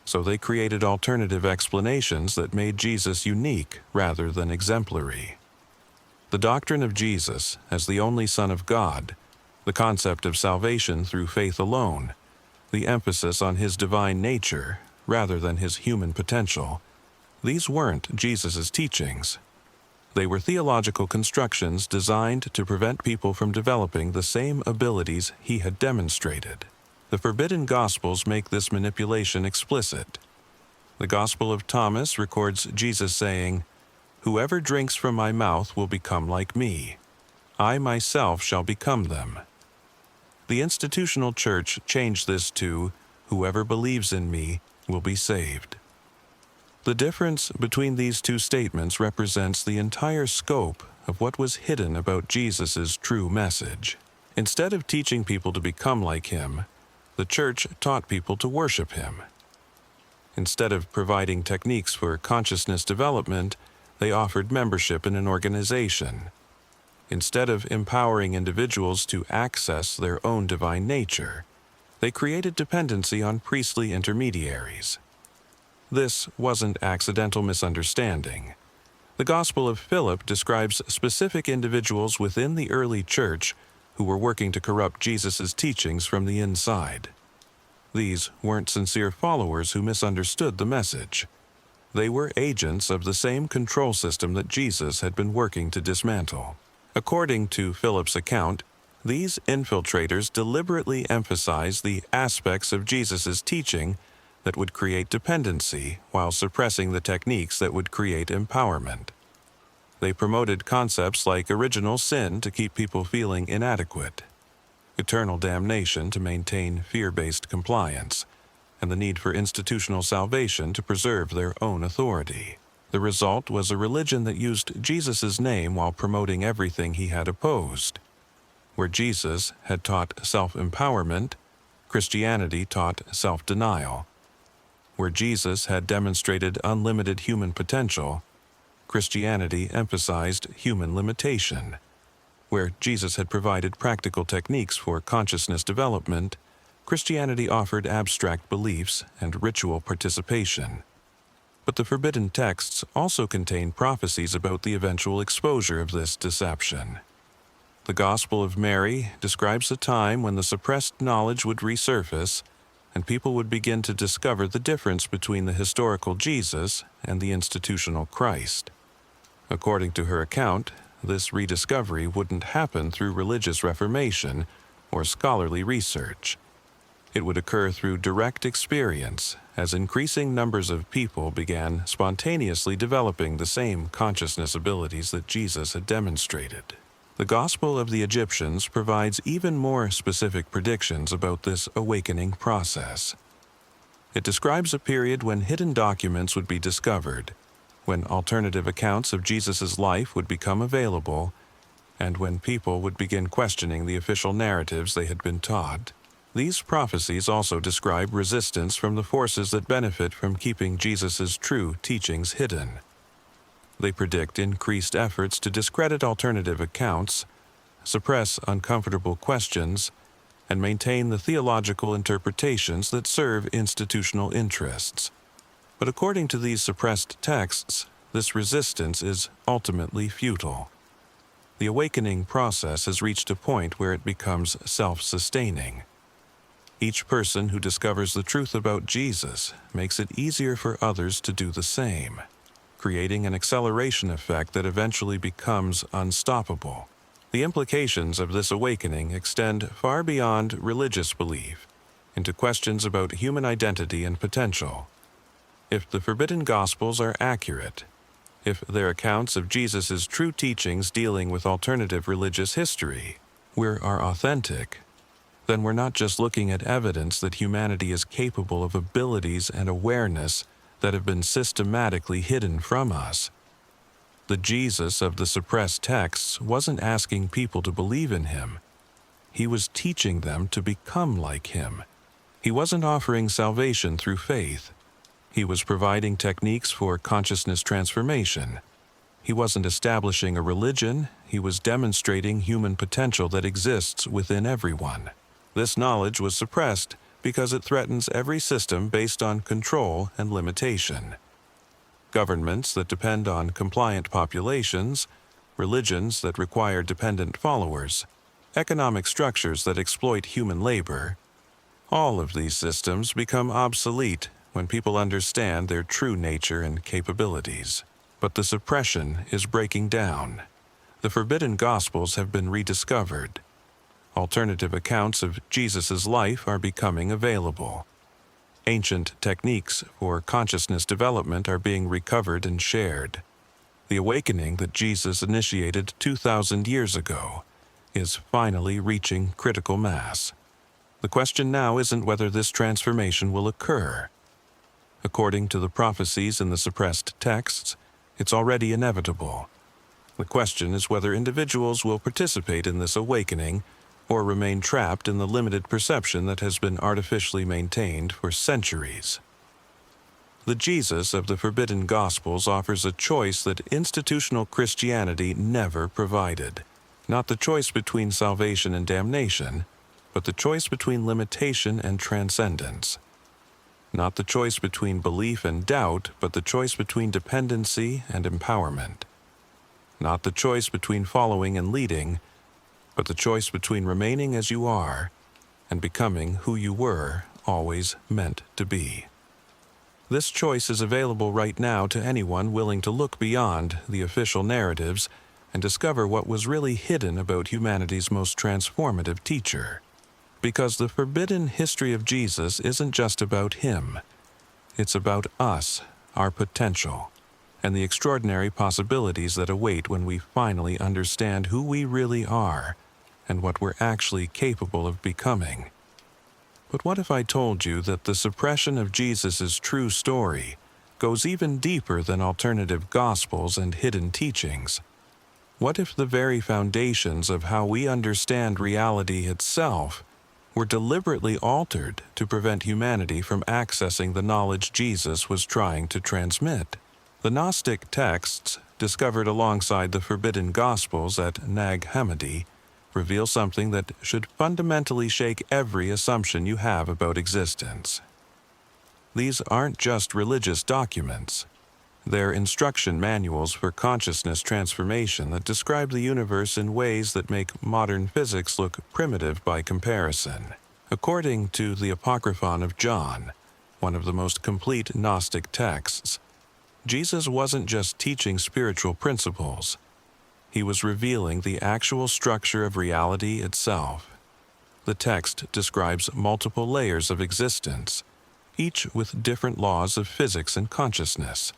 So they created alternative explanations that made Jesus unique rather than exemplary. The doctrine of Jesus as the only Son of God, the concept of salvation through faith alone, the emphasis on his divine nature rather than his human potential, these weren't Jesus' teachings. They were theological constructions designed to prevent people from developing the same abilities he had demonstrated. The forbidden Gospels make this manipulation explicit. The Gospel of Thomas records Jesus saying, "Whoever drinks from my mouth will become like me. I myself shall become them." The institutional church changed this to, "Whoever believes in me will be saved." The difference between these two statements represents the entire scope of what was hidden about Jesus' true message. Instead of teaching people to become like him, the church taught people to worship him. Instead of providing techniques for consciousness development, they offered membership in an organization. Instead of empowering individuals to access their own divine nature, they created dependency on priestly intermediaries. This wasn't accidental misunderstanding. The Gospel of Philip describes specific individuals within the early church who were working to corrupt Jesus' teachings from the inside. These weren't sincere followers who misunderstood the message. They were agents of the same control system that Jesus had been working to dismantle. According to Philip's account, these infiltrators deliberately emphasized the aspects of Jesus' teaching that would create dependency while suppressing the techniques that would create empowerment. They promoted concepts like original sin to keep people feeling inadequate, eternal damnation to maintain fear-based compliance, and the need for institutional salvation to preserve their own authority. The result was a religion that used Jesus' name while promoting everything he had opposed. Where Jesus had taught self-empowerment, Christianity taught self-denial. Where Jesus had demonstrated unlimited human potential, Christianity emphasized human limitation. Where Jesus had provided practical techniques for consciousness development, Christianity offered abstract beliefs and ritual participation. But the forbidden texts also contain prophecies about the eventual exposure of this deception. The Gospel of Mary describes a time when the suppressed knowledge would resurface and people would begin to discover the difference between the historical Jesus and the institutional Christ. According to her account, this rediscovery wouldn't happen through religious reformation or scholarly research. It would occur through direct experience, as increasing numbers of people began spontaneously developing the same consciousness abilities that Jesus had demonstrated. The Gospel of the Egyptians provides even more specific predictions about this awakening process. It describes a period when hidden documents would be discovered, when alternative accounts of Jesus' life would become available, and when people would begin questioning the official narratives they had been taught. These prophecies also describe resistance from the forces that benefit from keeping Jesus' true teachings hidden. They predict increased efforts to discredit alternative accounts, suppress uncomfortable questions, and maintain the theological interpretations that serve institutional interests. But according to these suppressed texts, this resistance is ultimately futile. The awakening process has reached a point where it becomes self-sustaining. Each person who discovers the truth about Jesus makes it easier for others to do the same, creating an acceleration effect that eventually becomes unstoppable. The implications of this awakening extend far beyond religious belief, into questions about human identity and potential. If the forbidden Gospels are accurate, if their accounts of Jesus' true teachings dealing with alternative religious history are authentic, then we're not just looking at evidence that humanity is capable of abilities and awareness that have been systematically hidden from us. The Jesus of the suppressed texts wasn't asking people to believe in him. He was teaching them to become like him. He wasn't offering salvation through faith. He was providing techniques for consciousness transformation. He wasn't establishing a religion, he was demonstrating human potential that exists within everyone. This knowledge was suppressed because it threatens every system based on control and limitation. Governments that depend on compliant populations, religions that require dependent followers, economic structures that exploit human labor, all of these systems become obsolete when people understand their true nature and capabilities. But the suppression is breaking down. The forbidden Gospels have been rediscovered. Alternative accounts of Jesus' life are becoming available. Ancient techniques for consciousness development are being recovered and shared. The awakening that Jesus initiated 2,000 years ago is finally reaching critical mass. The question now isn't whether this transformation will occur. According to the prophecies in the suppressed texts, it's already inevitable. The question is whether individuals will participate in this awakening or remain trapped in the limited perception that has been artificially maintained for centuries. The Jesus of the forbidden Gospels offers a choice that institutional Christianity never provided. Not the choice between salvation and damnation, but the choice between limitation and transcendence. Not the choice between belief and doubt, but the choice between dependency and empowerment. Not the choice between following and leading, but the choice between remaining as you are and becoming who you were always meant to be. This choice is available right now to anyone willing to look beyond the official narratives and discover what was really hidden about humanity's most transformative teacher. Because the forbidden history of Jesus isn't just about him. It's about us, our potential, and the extraordinary possibilities that await when we finally understand who we really are and what we're actually capable of becoming. But what if I told you that the suppression of Jesus' true story goes even deeper than alternative gospels and hidden teachings? What if the very foundations of how we understand reality itself were deliberately altered to prevent humanity from accessing the knowledge Jesus was trying to transmit? The Gnostic texts discovered alongside the forbidden Gospels at Nag Hammadi, reveal something that should fundamentally shake every assumption you have about existence. These aren't just religious documents. They're instruction manuals for consciousness transformation that describe the universe in ways that make modern physics look primitive by comparison. According to the apocryphal of John, one of the most complete Gnostic texts, Jesus wasn't just teaching spiritual principles. He was revealing the actual structure of reality itself. The text describes multiple layers of existence, each with different laws of physics and consciousness.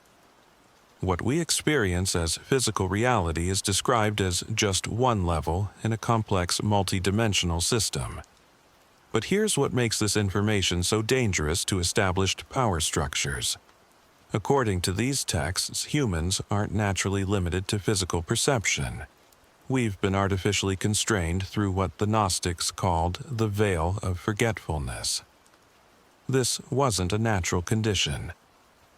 What we experience as physical reality is described as just one level in a complex multidimensional system. But here's what makes this information so dangerous to established power structures. According to these texts, humans aren't naturally limited to physical perception. We've been artificially constrained through what the Gnostics called the veil of forgetfulness. This wasn't a natural condition.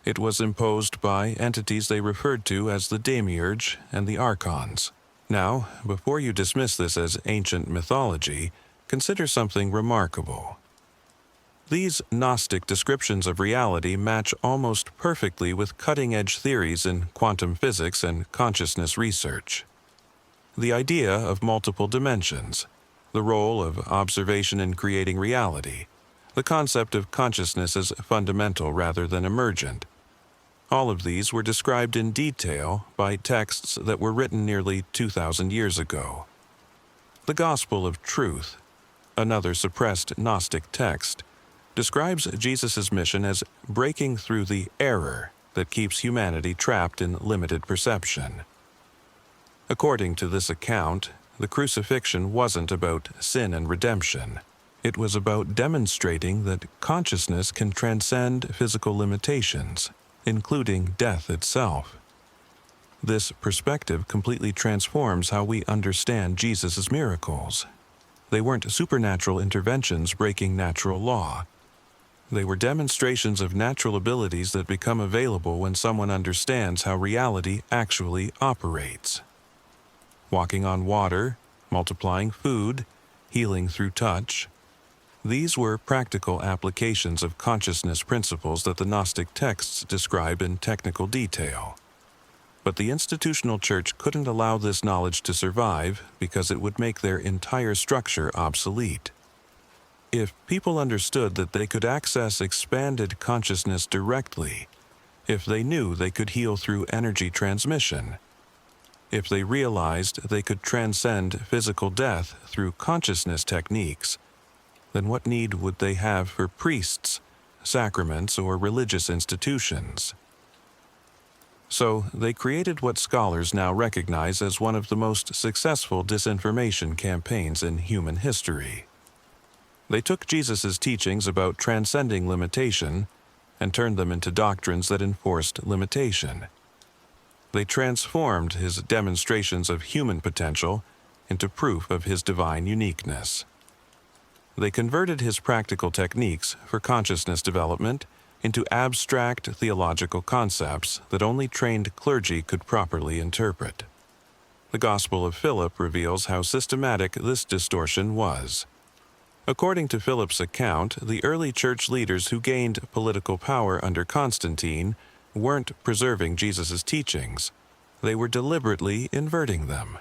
It was imposed by entities they referred to as the demiurge and the archons. Now, before you dismiss this as ancient mythology, consider something remarkable. These Gnostic descriptions of reality match almost perfectly with cutting-edge theories in quantum physics and consciousness research. The idea of multiple dimensions, the role of observation in creating reality, the concept of consciousness as fundamental rather than emergent. All of these were described in detail by texts that were written nearly 2,000 years ago. The Gospel of Truth, another suppressed Gnostic text, describes Jesus' mission as breaking through the error that keeps humanity trapped in limited perception. According to this account, the crucifixion wasn't about sin and redemption. It was about demonstrating that consciousness can transcend physical limitations, including death itself. This perspective completely transforms how we understand Jesus' miracles. They weren't supernatural interventions breaking natural law. They were demonstrations of natural abilities that become available when someone understands how reality actually operates. Walking on water, multiplying food, healing through touch. These were practical applications of consciousness principles that the Gnostic texts describe in technical detail. But the institutional church couldn't allow this knowledge to survive because it would make their entire structure obsolete. If people understood that they could access expanded consciousness directly, if they knew they could heal through energy transmission, if they realized they could transcend physical death through consciousness techniques, then what need would they have for priests, sacraments, or religious institutions? So they created what scholars now recognize as one of the most successful disinformation campaigns in human history. They took Jesus' teachings about transcending limitation and turned them into doctrines that enforced limitation. They transformed his demonstrations of human potential into proof of his divine uniqueness. They converted his practical techniques for consciousness development into abstract theological concepts that only trained clergy could properly interpret. The Gospel of Philip reveals how systematic this distortion was. According to Philip's account, the early church leaders who gained political power under Constantine weren't preserving Jesus' teachings. They were deliberately inverting them.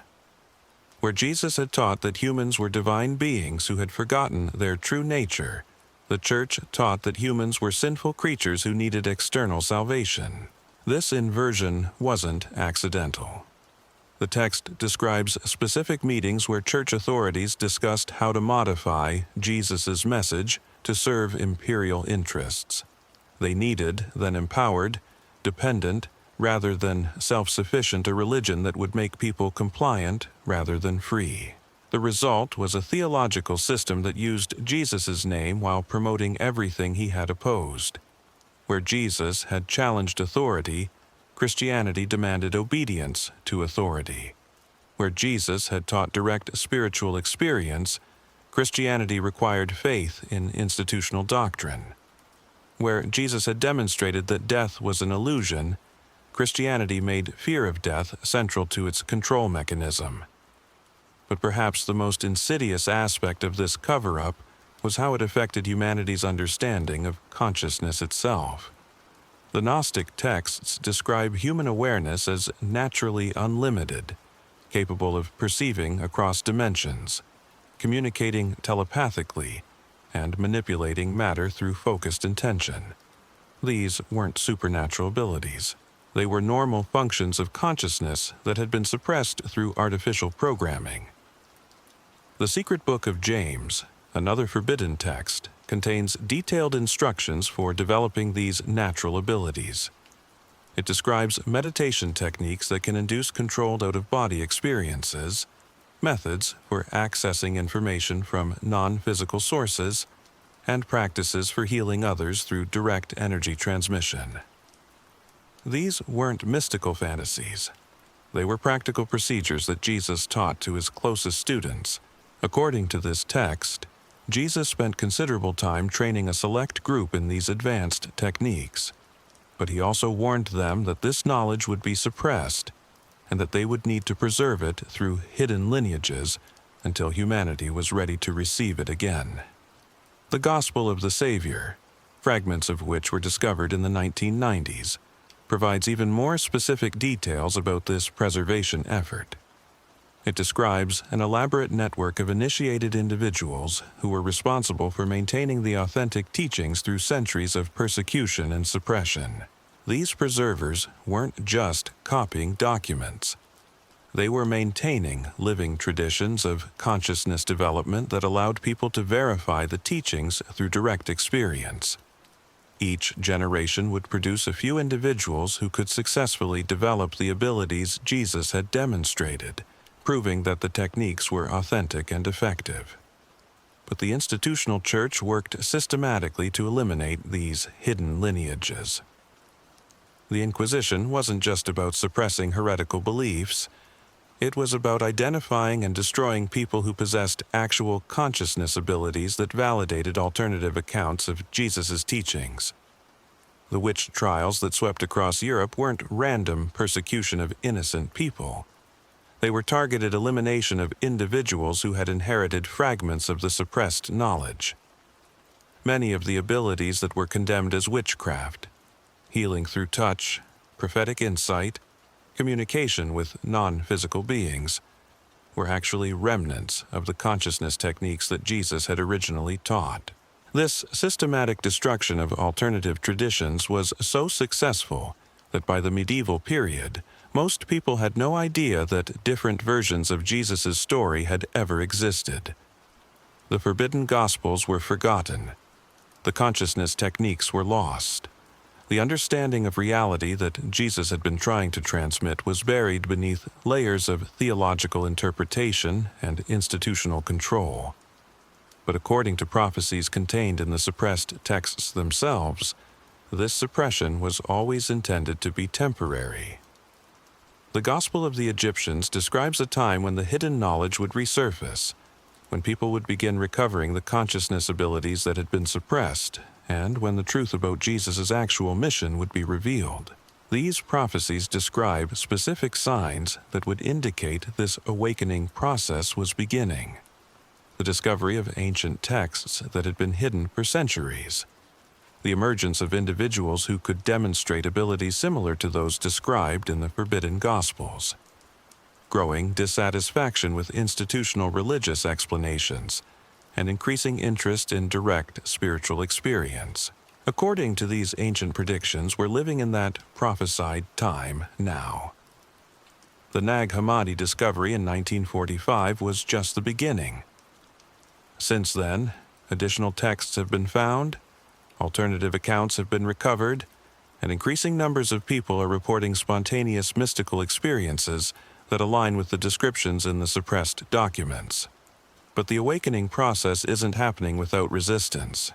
Where Jesus had taught that humans were divine beings who had forgotten their true nature, the church taught that humans were sinful creatures who needed external salvation. This inversion wasn't accidental. The text describes specific meetings where church authorities discussed how to modify Jesus' message to serve imperial interests. They needed, then empowered, dependent, rather than self-sufficient a religion that would make people compliant rather than free. The result was a theological system that used Jesus' name while promoting everything he had opposed. Where Jesus had challenged authority, Christianity demanded obedience to authority. Where Jesus had taught direct spiritual experience, Christianity required faith in institutional doctrine. Where Jesus had demonstrated that death was an illusion, Christianity made fear of death central to its control mechanism. But perhaps the most insidious aspect of this cover-up was how it affected humanity's understanding of consciousness itself. The Gnostic texts describe human awareness as naturally unlimited, capable of perceiving across dimensions, communicating telepathically, and manipulating matter through focused intention. These weren't supernatural abilities. They were normal functions of consciousness that had been suppressed through artificial programming. The Secret Book of James, another forbidden text, contains detailed instructions for developing these natural abilities. It describes meditation techniques that can induce controlled out-of-body experiences, methods for accessing information from non-physical sources, and practices for healing others through direct energy transmission. These weren't mystical fantasies. They were practical procedures that Jesus taught to his closest students. According to this text, Jesus spent considerable time training a select group in these advanced techniques, but he also warned them that this knowledge would be suppressed and that they would need to preserve it through hidden lineages until humanity was ready to receive it again. The Gospel of the Savior, fragments of which were discovered in the 1990s, provides even more specific details about this preservation effort. It describes an elaborate network of initiated individuals who were responsible for maintaining the authentic teachings through centuries of persecution and suppression. These preservers weren't just copying documents. They were maintaining living traditions of consciousness development that allowed people to verify the teachings through direct experience. Each generation would produce a few individuals who could successfully develop the abilities Jesus had demonstrated, proving that the techniques were authentic and effective. But the institutional church worked systematically to eliminate these hidden lineages. The Inquisition wasn't just about suppressing heretical beliefs. It was about identifying and destroying people who possessed actual consciousness abilities that validated alternative accounts of Jesus' teachings. The witch trials that swept across Europe weren't random persecution of innocent people. They were targeted elimination of individuals who had inherited fragments of the suppressed knowledge. Many of the abilities that were condemned as witchcraft, healing through touch, prophetic insight, communication with non-physical beings, were actually remnants of the consciousness techniques that Jesus had originally taught. This systematic destruction of alternative traditions was so successful that by the medieval period, most people had no idea that different versions of Jesus' story had ever existed. The forbidden Gospels were forgotten. The consciousness techniques were lost. The understanding of reality that Jesus had been trying to transmit was buried beneath layers of theological interpretation and institutional control. But according to prophecies contained in the suppressed texts themselves, this suppression was always intended to be temporary. The Gospel of the Egyptians describes a time when the hidden knowledge would resurface, when people would begin recovering the consciousness abilities that had been suppressed, and when the truth about Jesus' actual mission would be revealed. These prophecies describe specific signs that would indicate this awakening process was beginning. The discovery of ancient texts that had been hidden for centuries. The emergence of individuals who could demonstrate abilities similar to those described in the forbidden Gospels. Growing dissatisfaction with institutional religious explanations, and increasing interest in direct spiritual experience. According to these ancient predictions, we're living in that prophesied time now. The Nag Hammadi discovery in 1945 was just the beginning. Since then, additional texts have been found, alternative accounts have been recovered, and increasing numbers of people are reporting spontaneous mystical experiences that align with the descriptions in the suppressed documents. But the awakening process isn't happening without resistance.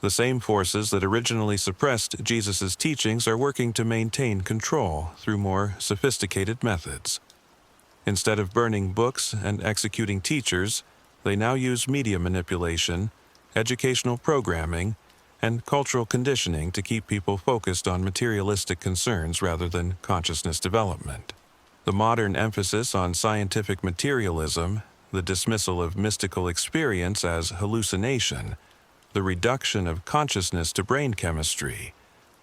The same forces that originally suppressed Jesus' teachings are working to maintain control through more sophisticated methods. Instead of burning books and executing teachers, they now use media manipulation, educational programming, and cultural conditioning to keep people focused on materialistic concerns rather than consciousness development. The modern emphasis on scientific materialism, the dismissal of mystical experience as hallucination, the reduction of consciousness to brain chemistry,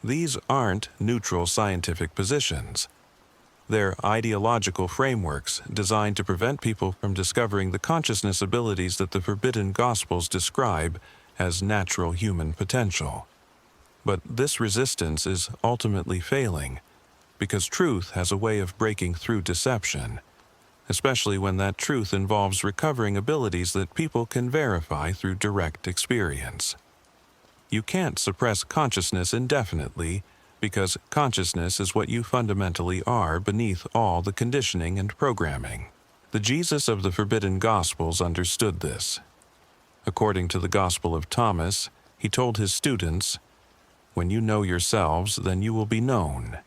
these aren't neutral scientific positions. They're ideological frameworks designed to prevent people from discovering the consciousness abilities that the forbidden Gospels describe as natural human potential. But this resistance is ultimately failing because truth has a way of breaking through deception, especially when that truth involves recovering abilities that people can verify through direct experience. You can't suppress consciousness indefinitely because consciousness is what you fundamentally are beneath all the conditioning and programming. The Jesus of the forbidden Gospels understood this. According to the Gospel of Thomas, he told his students, "When you know yourselves, then you will be known,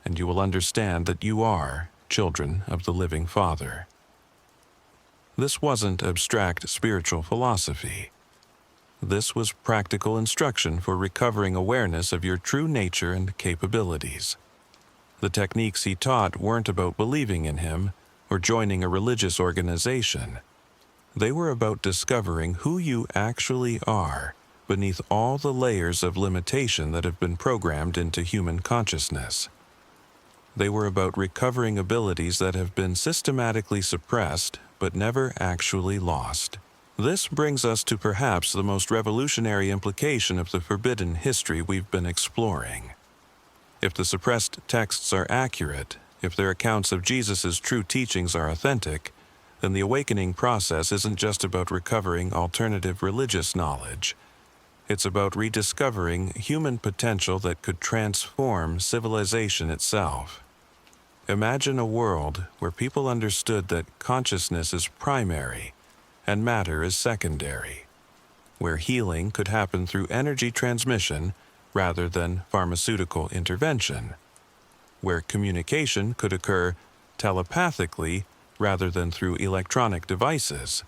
and you will understand that you are children of the living Father." This wasn't abstract spiritual philosophy. This was practical instruction for recovering awareness of your true nature and capabilities. The techniques he taught weren't about believing in him or joining a religious organization. They were about discovering who you actually are beneath all the layers of limitation that have been programmed into human consciousness. They were about recovering abilities that have been systematically suppressed but never actually lost. This brings us to perhaps the most revolutionary implication of the forbidden history we've been exploring. If the suppressed texts are accurate, if their accounts of Jesus' true teachings are authentic, then the awakening process isn't just about recovering alternative religious knowledge. It's about rediscovering human potential that could transform civilization itself. Imagine a world where people understood that consciousness is primary and matter is secondary, where healing could happen through energy transmission rather than pharmaceutical intervention, where communication could occur telepathically rather than through electronic devices,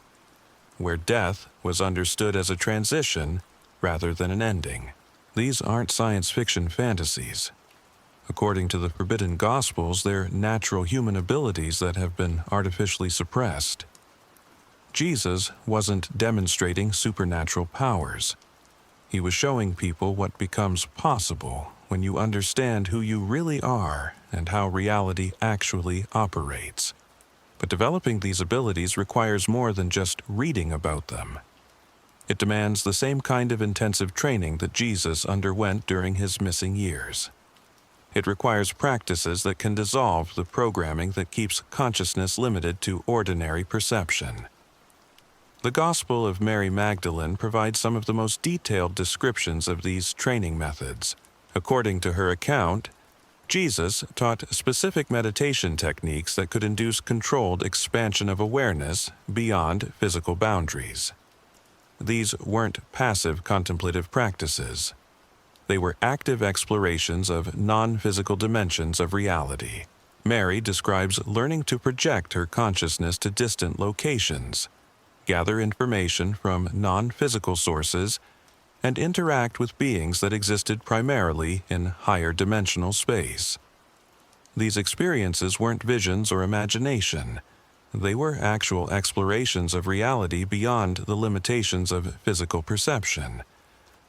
where death was understood as a transition rather than an ending. These aren't science fiction fantasies. According to the forbidden Gospels, they're natural human abilities that have been artificially suppressed. Jesus wasn't demonstrating supernatural powers. He was showing people what becomes possible when you understand who you really are and how reality actually operates. But developing these abilities requires more than just reading about them. It demands the same kind of intensive training that Jesus underwent during his missing years. It requires practices that can dissolve the programming that keeps consciousness limited to ordinary perception. The Gospel of Mary Magdalene provides some of the most detailed descriptions of these training methods. According to her account, Jesus taught specific meditation techniques that could induce controlled expansion of awareness beyond physical boundaries. These weren't passive contemplative practices. They were active explorations of non-physical dimensions of reality. Mary describes learning to project her consciousness to distant locations, gather information from non-physical sources, and interact with beings that existed primarily in higher dimensional space. These experiences weren't visions or imagination. They were actual explorations of reality beyond the limitations of physical perception.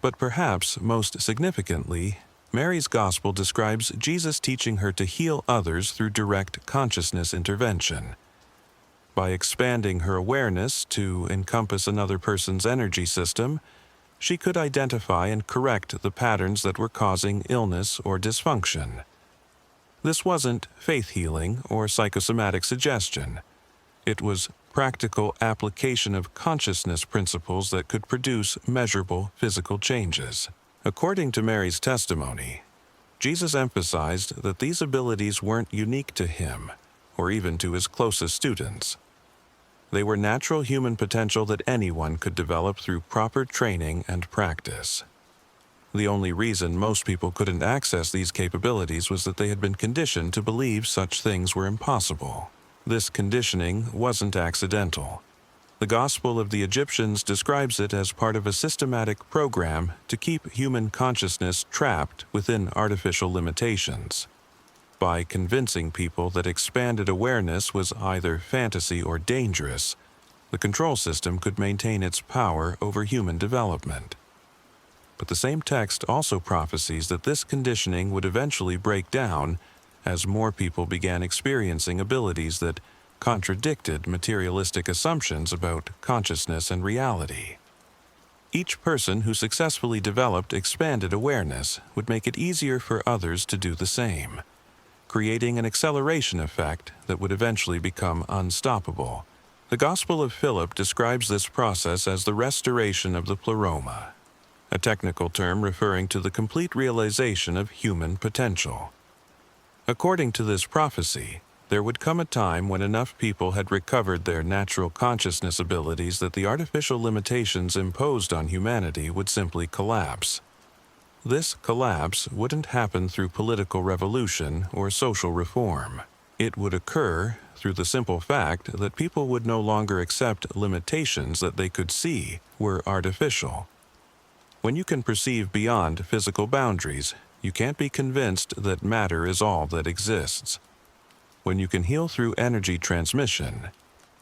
But perhaps most significantly, Mary's Gospel describes Jesus teaching her to heal others through direct consciousness intervention. By expanding her awareness to encompass another person's energy system, she could identify and correct the patterns that were causing illness or dysfunction. This wasn't faith healing or psychosomatic suggestion. It was practical application of consciousness principles that could produce measurable physical changes. According to Mary's testimony, Jesus emphasized that these abilities weren't unique to him or even to his closest students. They were natural human potential that anyone could develop through proper training and practice. The only reason most people couldn't access these capabilities was that they had been conditioned to believe such things were impossible. This conditioning wasn't accidental. The Gospel of the Egyptians describes it as part of a systematic program to keep human consciousness trapped within artificial limitations. By convincing people that expanded awareness was either fantasy or dangerous, the control system could maintain its power over human development. But the same text also prophesies that this conditioning would eventually break down as more people began experiencing abilities that contradicted materialistic assumptions about consciousness and reality. Each person who successfully developed expanded awareness would make it easier for others to do the same, creating an acceleration effect that would eventually become unstoppable. The Gospel of Philip describes this process as the restoration of the pleroma, a technical term referring to the complete realization of human potential. According to this prophecy, there would come a time when enough people had recovered their natural consciousness abilities that the artificial limitations imposed on humanity would simply collapse. This collapse wouldn't happen through political revolution or social reform. It would occur through the simple fact that people would no longer accept limitations that they could see were artificial. When you can perceive beyond physical boundaries, you can't be convinced that matter is all that exists. When you can heal through energy transmission,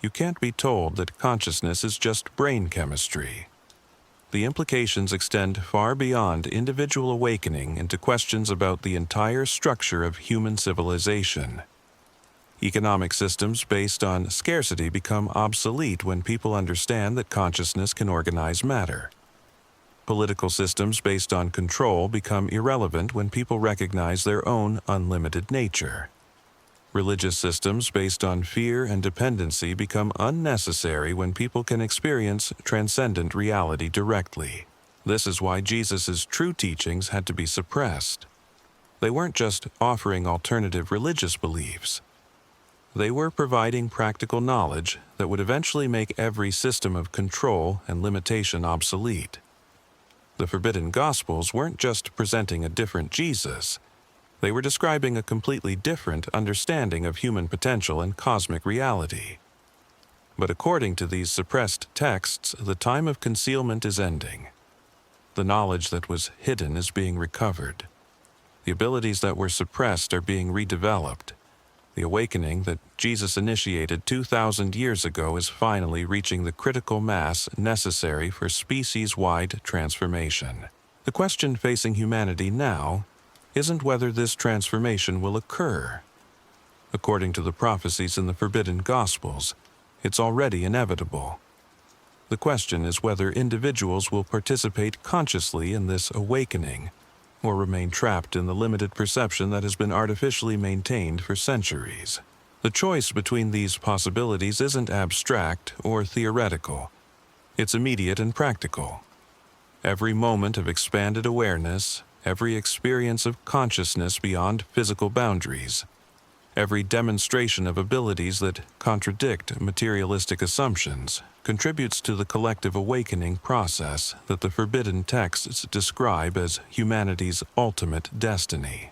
you can't be told that consciousness is just brain chemistry. The implications extend far beyond individual awakening into questions about the entire structure of human civilization. Economic systems based on scarcity become obsolete when people understand that consciousness can organize matter. Political systems based on control become irrelevant when people recognize their own unlimited nature. Religious systems based on fear and dependency become unnecessary when people can experience transcendent reality directly. This is why Jesus' true teachings had to be suppressed. They weren't just offering alternative religious beliefs. They were providing practical knowledge that would eventually make every system of control and limitation obsolete. The forbidden Gospels weren't just presenting a different Jesus. They were describing a completely different understanding of human potential and cosmic reality. But according to these suppressed texts, the time of concealment is ending. The knowledge that was hidden is being recovered. The abilities that were suppressed are being redeveloped. The awakening that Jesus initiated 2,000 years ago is finally reaching the critical mass necessary for species-wide transformation. The question facing humanity now isn't whether this transformation will occur. According to the prophecies in the forbidden Gospels, it's already inevitable. The question is whether individuals will participate consciously in this awakening, or remain trapped in the limited perception that has been artificially maintained for centuries. The choice between these possibilities isn't abstract or theoretical. It's immediate and practical. Every moment of expanded awareness, every experience of consciousness beyond physical boundaries, every demonstration of abilities that contradict materialistic assumptions contributes to the collective awakening process that the forbidden texts describe as humanity's ultimate destiny.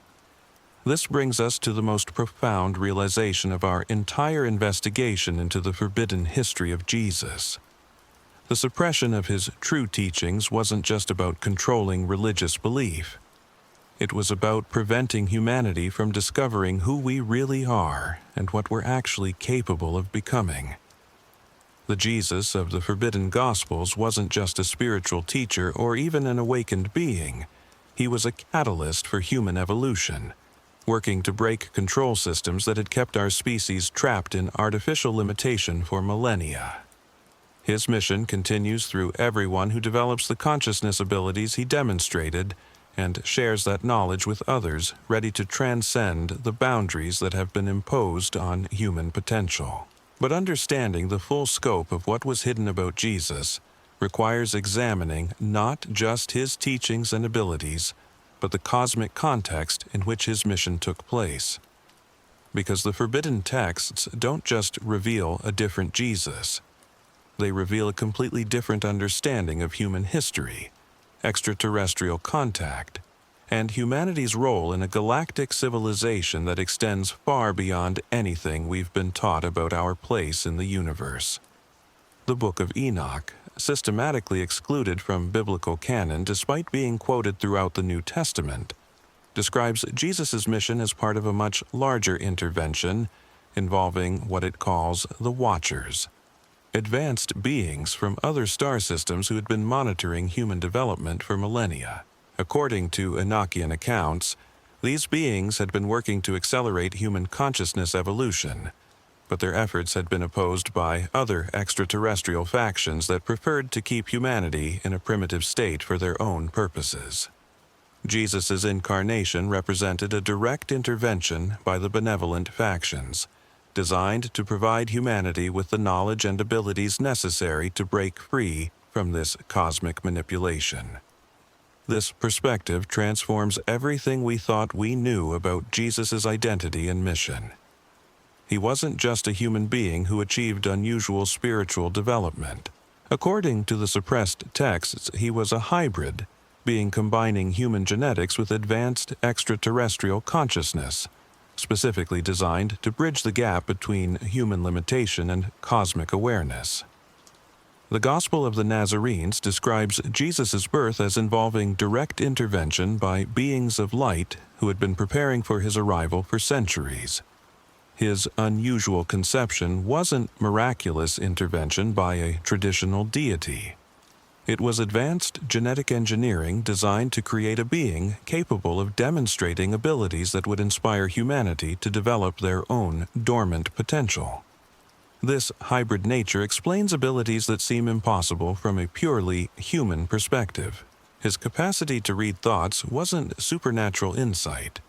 This brings us to the most profound realization of our entire investigation into the forbidden history of Jesus. The suppression of his true teachings wasn't just about controlling religious belief. It was about preventing humanity from discovering who we really are and what we're actually capable of becoming. The Jesus of the forbidden Gospels wasn't just a spiritual teacher or even an awakened being. He was a catalyst for human evolution, working to break control systems that had kept our species trapped in artificial limitation for millennia. His mission continues through everyone who develops the consciousness abilities he demonstrated and shares that knowledge with others ready to transcend the boundaries that have been imposed on human potential. But understanding the full scope of what was hidden about Jesus requires examining not just his teachings and abilities, but the cosmic context in which his mission took place. Because the forbidden texts don't just reveal a different Jesus. They reveal a completely different understanding of human history, extraterrestrial contact, and humanity's role in a galactic civilization that extends far beyond anything we've been taught about our place in the universe. the Book of Enoch, systematically excluded from biblical canon despite being quoted throughout the New Testament, describes Jesus' mission as part of a much larger intervention involving what it calls the Watchers, advanced beings from other star systems who had been monitoring human development for millennia. According to Enochian accounts, these beings had been working to accelerate human consciousness evolution, but their efforts had been opposed by other extraterrestrial factions that preferred to keep humanity in a primitive state for their own purposes. Jesus' incarnation represented a direct intervention by the benevolent factions, designed to provide humanity with the knowledge and abilities necessary to break free from this cosmic manipulation. This perspective transforms everything we thought we knew about Jesus' identity and mission. He wasn't just a human being who achieved unusual spiritual development. According to the suppressed texts, he was a hybrid, being combining human genetics with advanced extraterrestrial consciousness, specifically designed to bridge the gap between human limitation and cosmic awareness. The Gospel of the Nazarenes describes Jesus' birth as involving direct intervention by beings of light who had been preparing for his arrival for centuries. His unusual conception wasn't miraculous intervention by a traditional deity. It was advanced genetic engineering designed to create a being capable of demonstrating abilities that would inspire humanity to develop their own dormant potential. This hybrid nature explains abilities that seem impossible from a purely human perspective. His capacity to read thoughts wasn't supernatural insight.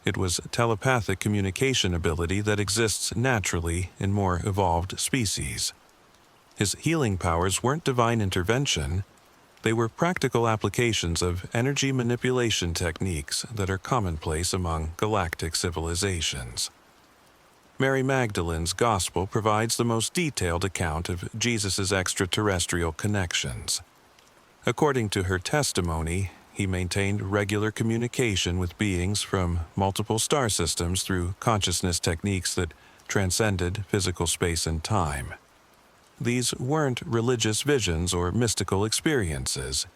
It was telepathic communication ability that exists naturally in more evolved species. His healing powers weren't divine intervention, they were practical applications of energy manipulation techniques that are commonplace among galactic civilizations. Mary Magdalene's Gospel provides the most detailed account of Jesus' extraterrestrial connections. According to her testimony, he maintained regular communication with beings from multiple star systems through consciousness techniques that transcended physical space and time. These weren't religious visions or mystical experiences.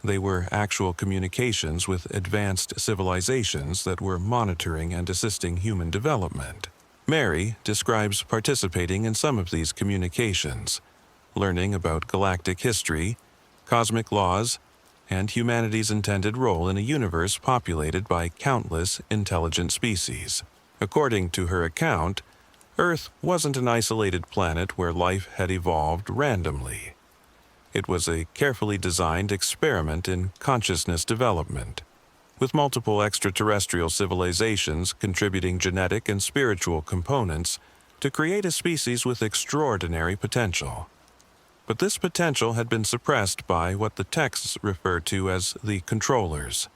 They were actual communications with advanced civilizations that were monitoring and assisting human development. Mary describes participating in some of these communications, learning about galactic history, cosmic laws, and humanity's intended role in a universe populated by countless intelligent species. According to her account, Earth wasn't an isolated planet where life had evolved randomly. It was a carefully designed experiment in consciousness development, with multiple extraterrestrial civilizations contributing genetic and spiritual components to create a species with extraordinary potential. But this potential had been suppressed by what the texts refer to as the controllers,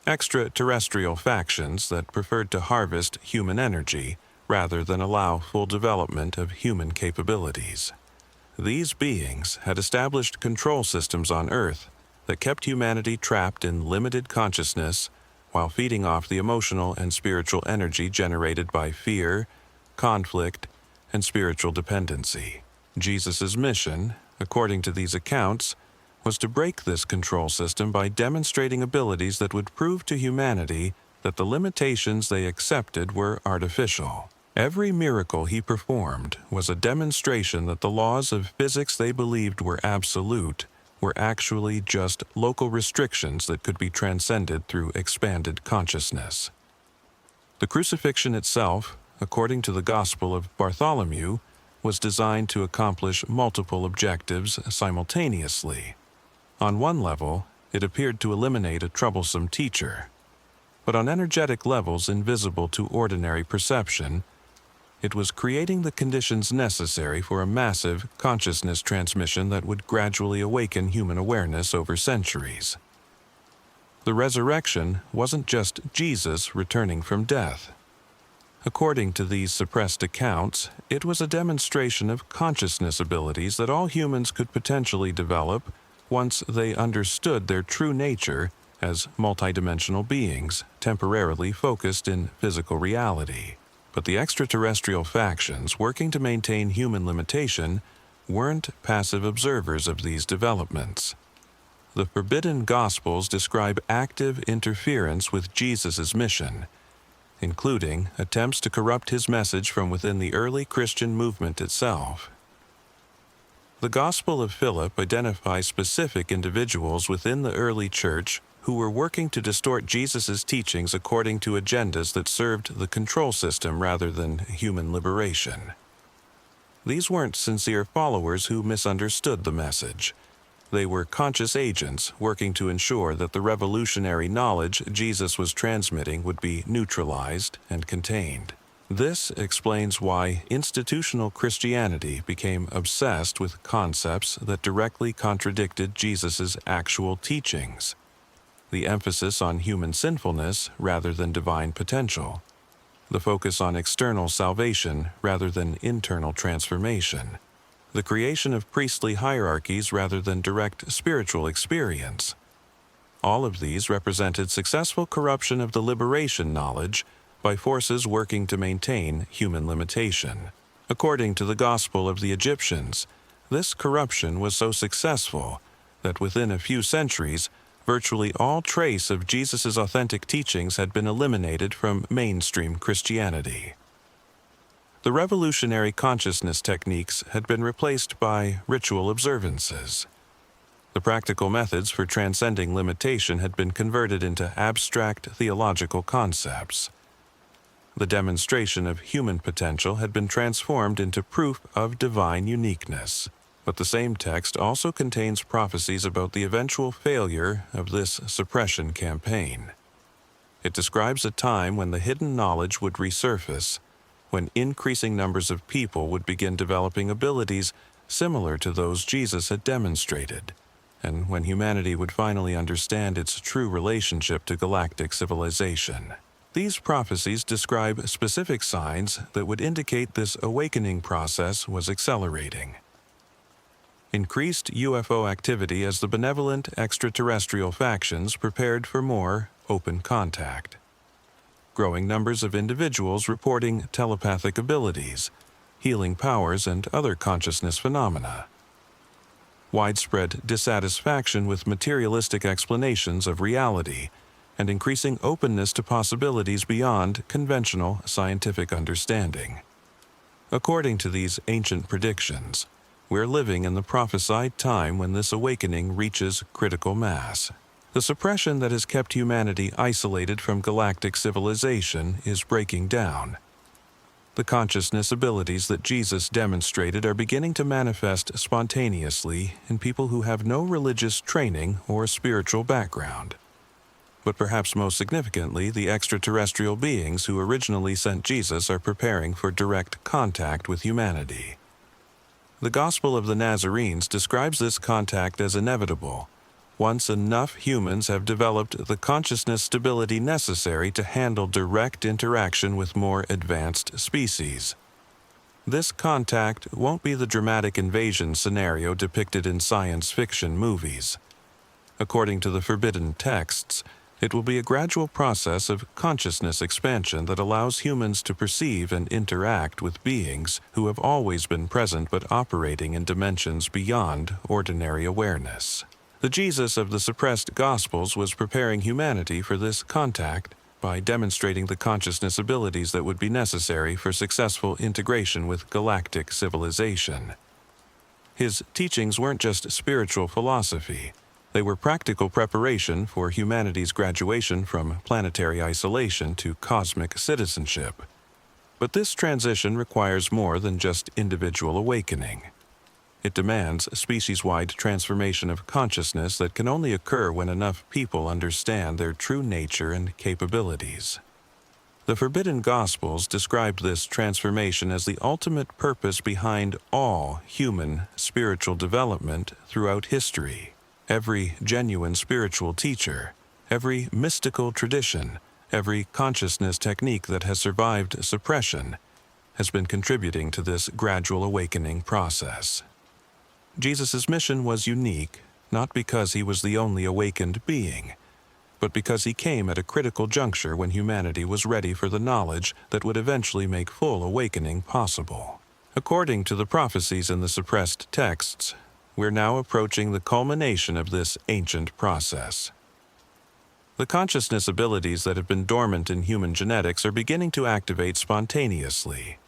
extraterrestrial factions that preferred to harvest human energy rather than allow full development of human capabilities. These beings had established control systems on Earth that kept humanity trapped in limited consciousness while feeding off the emotional and spiritual energy generated by fear, conflict, and spiritual dependency. Jesus' mission, according to these accounts, was to break this control system by demonstrating abilities that would prove to humanity that the limitations they accepted were artificial. Every miracle he performed was a demonstration that the laws of physics they believed were absolute were actually just local restrictions that could be transcended through expanded consciousness. The crucifixion itself, according to the Gospel of Bartholomew, was designed to accomplish multiple objectives simultaneously. On one level, it appeared to eliminate a troublesome teacher, but on energetic levels invisible to ordinary perception, it was creating the conditions necessary for a massive consciousness transmission that would gradually awaken human awareness over centuries. The resurrection wasn't just Jesus returning from death. According to these suppressed accounts, it was a demonstration of consciousness abilities that all humans could potentially develop once they understood their true nature as multidimensional beings temporarily focused in physical reality. But the extraterrestrial factions working to maintain human limitation weren't passive observers of these developments. The forbidden Gospels describe active interference with Jesus' mission, including attempts to corrupt his message from within the early Christian movement itself. The Gospel of Philip identifies specific individuals within the early church who were working to distort Jesus' teachings according to agendas that served the control system rather than human liberation. These weren't sincere followers who misunderstood the message. They were conscious agents working to ensure that the revolutionary knowledge Jesus was transmitting would be neutralized and contained. This explains why institutional Christianity became obsessed with concepts that directly contradicted Jesus' actual teachings. The emphasis on human sinfulness rather than divine potential. The focus on external salvation rather than internal transformation. The creation of priestly hierarchies rather than direct spiritual experience. All of these represented successful corruption of the liberation knowledge by forces working to maintain human limitation. According to the Gospel of the Egyptians, this corruption was so successful that within a few centuries, virtually all trace of Jesus' authentic teachings had been eliminated from mainstream Christianity. The revolutionary consciousness techniques had been replaced by ritual observances. The practical methods for transcending limitation had been converted into abstract theological concepts. The demonstration of human potential had been transformed into proof of divine uniqueness. But the same text also contains prophecies about the eventual failure of this suppression campaign. It describes a time when the hidden knowledge would resurface, when increasing numbers of people would begin developing abilities similar to those Jesus had demonstrated, and when humanity would finally understand its true relationship to galactic civilization. These prophecies describe specific signs that would indicate this awakening process was accelerating. Increased UFO activity as the benevolent extraterrestrial factions prepared for more open contact. Growing numbers of individuals reporting telepathic abilities, healing powers, and other consciousness phenomena. Widespread dissatisfaction with materialistic explanations of reality, and increasing openness to possibilities beyond conventional scientific understanding. According to these ancient predictions, we're living in the prophesied time when this awakening reaches critical mass. The suppression that has kept humanity isolated from galactic civilization is breaking down. The consciousness abilities that Jesus demonstrated are beginning to manifest spontaneously in people who have no religious training or spiritual background. But perhaps most significantly, the extraterrestrial beings who originally sent Jesus are preparing for direct contact with humanity. The Gospel of the Nazarenes describes this contact as inevitable, once enough humans have developed the consciousness stability necessary to handle direct interaction with more advanced species. This contact won't be the dramatic invasion scenario depicted in science fiction movies. According to the forbidden texts, it will be a gradual process of consciousness expansion that allows humans to perceive and interact with beings who have always been present but operating in dimensions beyond ordinary awareness. The Jesus of the suppressed Gospels was preparing humanity for this contact by demonstrating the consciousness abilities that would be necessary for successful integration with galactic civilization. His teachings weren't just spiritual philosophy. They were practical preparation for humanity's graduation from planetary isolation to cosmic citizenship. But this transition requires more than just individual awakening. It demands a species-wide transformation of consciousness that can only occur when enough people understand their true nature and capabilities. The forbidden Gospels describe this transformation as the ultimate purpose behind all human spiritual development throughout history. Every genuine spiritual teacher, every mystical tradition, every consciousness technique that has survived suppression has been contributing to this gradual awakening process. Jesus' mission was unique, not because he was the only awakened being, but because he came at a critical juncture when humanity was ready for the knowledge that would eventually make full awakening possible. According to the prophecies in the suppressed texts, we're now approaching the culmination of this ancient process. The consciousness abilities that have been dormant in human genetics are beginning to activate spontaneously.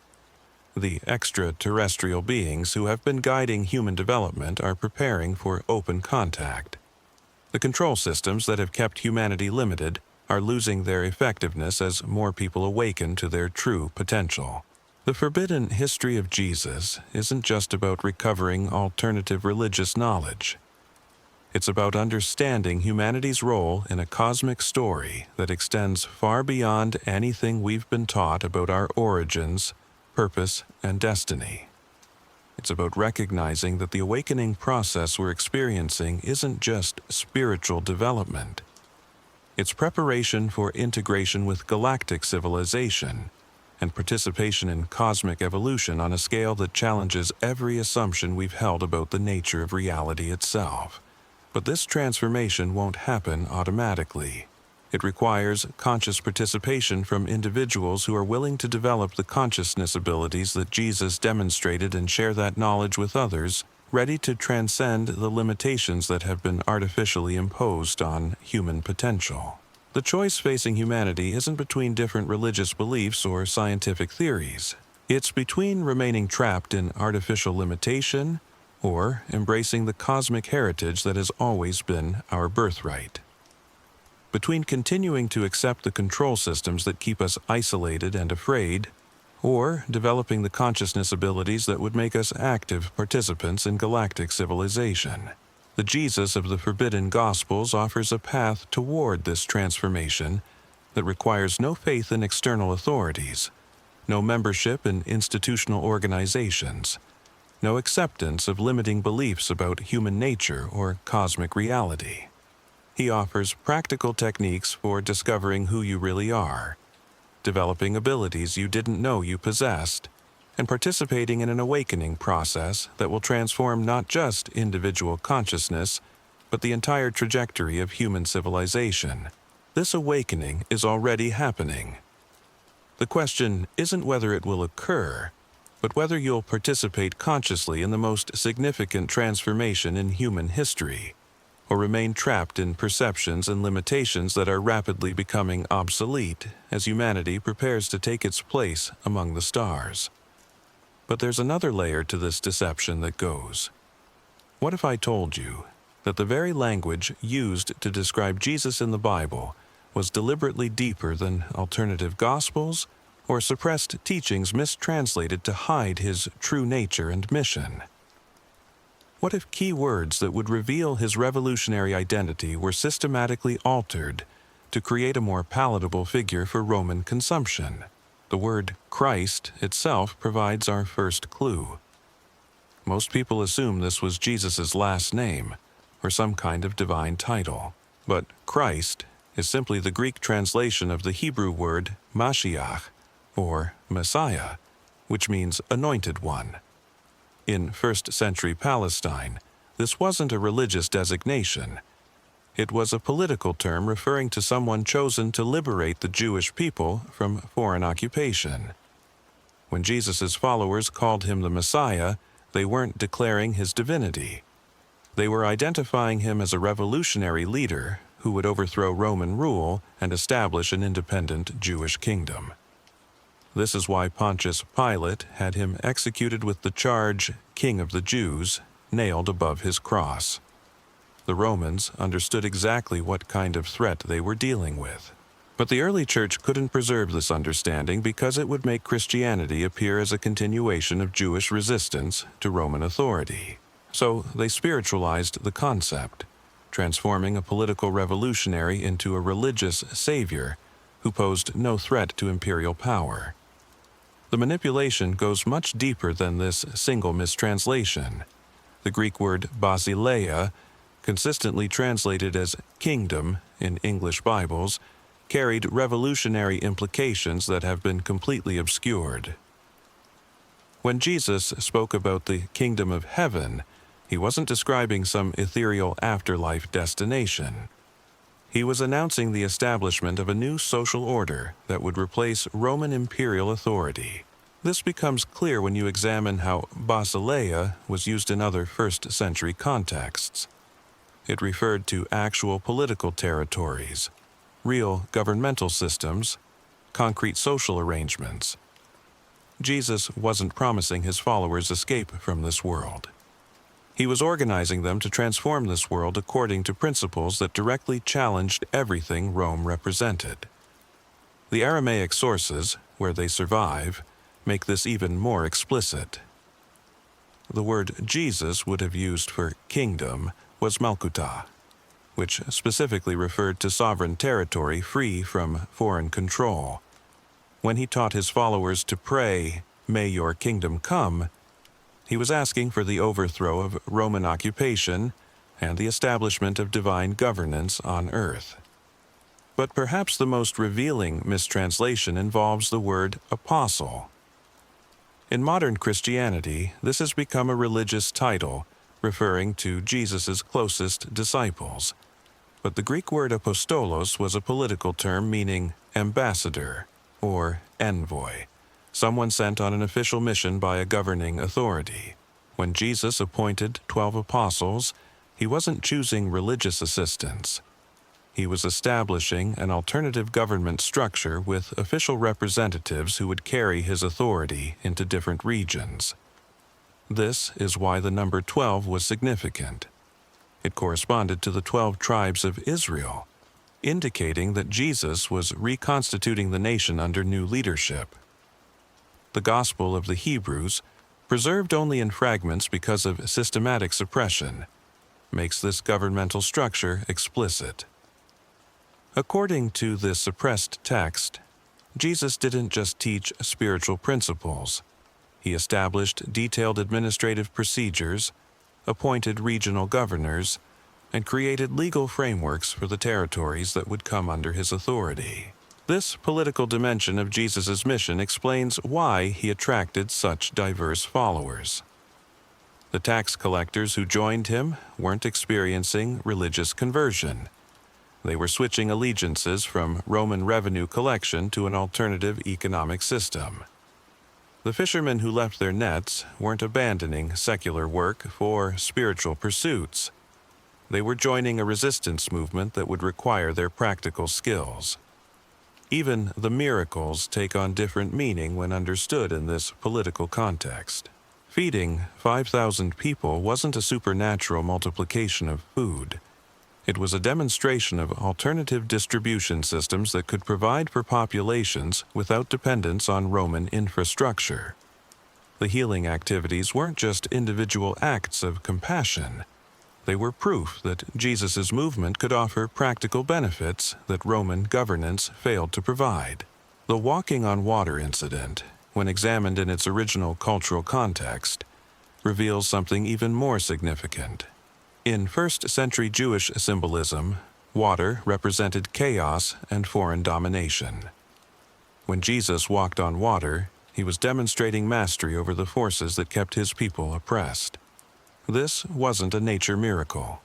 The extraterrestrial beings who have been guiding human development are preparing for open contact. The control systems that have kept humanity limited are losing their effectiveness as more people awaken to their true potential. The forbidden history of Jesus isn't just about recovering alternative religious knowledge. It's about understanding humanity's role in a cosmic story that extends far beyond anything we've been taught about our origins, purpose, and destiny. It's about recognizing that the awakening process we're experiencing isn't just spiritual development. It's preparation for integration with galactic civilization and participation in cosmic evolution on a scale that challenges every assumption we've held about the nature of reality itself. But this transformation won't happen automatically. It requires conscious participation from individuals who are willing to develop the consciousness abilities that Jesus demonstrated and share that knowledge with others, ready to transcend the limitations that have been artificially imposed on human potential. The choice facing humanity isn't between different religious beliefs or scientific theories. It's between remaining trapped in artificial limitation or embracing the cosmic heritage that has always been our birthright. Between continuing to accept the control systems that keep us isolated and afraid, or developing the consciousness abilities that would make us active participants in galactic civilization. The Jesus of the Forbidden Gospels offers a path toward this transformation that requires no faith in external authorities, no membership in institutional organizations, no acceptance of limiting beliefs about human nature or cosmic reality. He offers practical techniques for discovering who you really are, developing abilities you didn't know you possessed, and participating in an awakening process that will transform not just individual consciousness, but the entire trajectory of human civilization. This awakening is already happening. The question isn't whether it will occur, but whether you'll participate consciously in the most significant transformation in human history, or remain trapped in perceptions and limitations that are rapidly becoming obsolete as humanity prepares to take its place among the stars. But there's another layer to this deception that goes. What if I told you that the very language used to describe Jesus in the Bible was deliberately deeper than alternative gospels or suppressed teachings mistranslated to hide his true nature and mission? What if key words that would reveal his revolutionary identity were systematically altered to create a more palatable figure for Roman consumption? The word Christ itself provides our first clue. Most people assume this was Jesus' last name, or some kind of divine title. But Christ is simply the Greek translation of the Hebrew word Mashiach, or Messiah, which means anointed one. In first-century Palestine, this wasn't a religious designation. It was a political term referring to someone chosen to liberate the Jewish people from foreign occupation. When Jesus' followers called him the Messiah, they weren't declaring his divinity. They were identifying him as a revolutionary leader who would overthrow Roman rule and establish an independent Jewish kingdom. This is why Pontius Pilate had him executed with the charge, King of the Jews, nailed above his cross. The Romans understood exactly what kind of threat they were dealing with. But the early church couldn't preserve this understanding because it would make Christianity appear as a continuation of Jewish resistance to Roman authority. So they spiritualized the concept, transforming a political revolutionary into a religious savior who posed no threat to imperial power. The manipulation goes much deeper than this single mistranslation. The Greek word basileia, consistently translated as kingdom in English Bibles, carried revolutionary implications that have been completely obscured. When Jesus spoke about the kingdom of heaven, he wasn't describing some ethereal afterlife destination. He was announcing the establishment of a new social order that would replace Roman imperial authority. This becomes clear when you examine how basileia was used in other first-century contexts. It referred to actual political territories, real governmental systems, concrete social arrangements. Jesus wasn't promising his followers escape from this world. He was organizing them to transform this world according to principles that directly challenged everything Rome represented. The Aramaic sources, where they survive, make this even more explicit. The word Jesus would have used for kingdom was Malkuta, which specifically referred to sovereign territory free from foreign control. When he taught his followers to pray, "May your kingdom come," he was asking for the overthrow of Roman occupation and the establishment of divine governance on earth. But perhaps the most revealing mistranslation involves the word apostle. In modern Christianity, this has become a religious title, referring to Jesus' closest disciples. But the Greek word apostolos was a political term meaning ambassador or envoy, someone sent on an official mission by a governing authority. When Jesus appointed 12 apostles, he wasn't choosing religious assistants. He was establishing an alternative government structure with official representatives who would carry his authority into different regions. This is why the number 12 was significant. It corresponded to the 12 tribes of Israel, indicating that Jesus was reconstituting the nation under new leadership. The Gospel of the Hebrews, preserved only in fragments because of systematic suppression, makes this governmental structure explicit. According to this suppressed text, Jesus didn't just teach spiritual principles. He established detailed administrative procedures, appointed regional governors, and created legal frameworks for the territories that would come under his authority. This political dimension of Jesus' mission explains why he attracted such diverse followers. The tax collectors who joined him weren't experiencing religious conversion. They were switching allegiances from Roman revenue collection to an alternative economic system. The fishermen who left their nets weren't abandoning secular work for spiritual pursuits. They were joining a resistance movement that would require their practical skills. Even the miracles take on different meaning when understood in this political context. Feeding 5,000 people wasn't a supernatural multiplication of food. It was a demonstration of alternative distribution systems that could provide for populations without dependence on Roman infrastructure. The healing activities weren't just individual acts of compassion. They were proof that Jesus' movement could offer practical benefits that Roman governance failed to provide. The walking on water incident, when examined in its original cultural context, reveals something even more significant. In first-century Jewish symbolism, water represented chaos and foreign domination. When Jesus walked on water, he was demonstrating mastery over the forces that kept his people oppressed. This wasn't a nature miracle.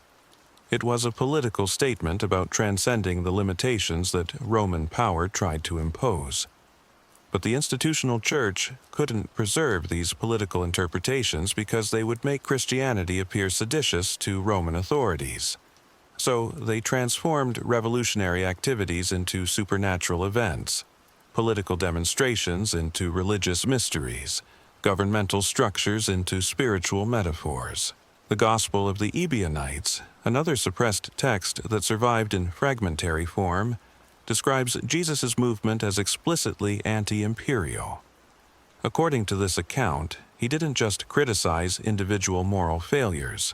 It was a political statement about transcending the limitations that Roman power tried to impose. But the institutional church couldn't preserve these political interpretations because they would make Christianity appear seditious to Roman authorities. So they transformed revolutionary activities into supernatural events, political demonstrations into religious mysteries, governmental structures into spiritual metaphors. The Gospel of the Ebionites, another suppressed text that survived in fragmentary form, describes Jesus' movement as explicitly anti-imperial. According to this account, he didn't just criticize individual moral failures.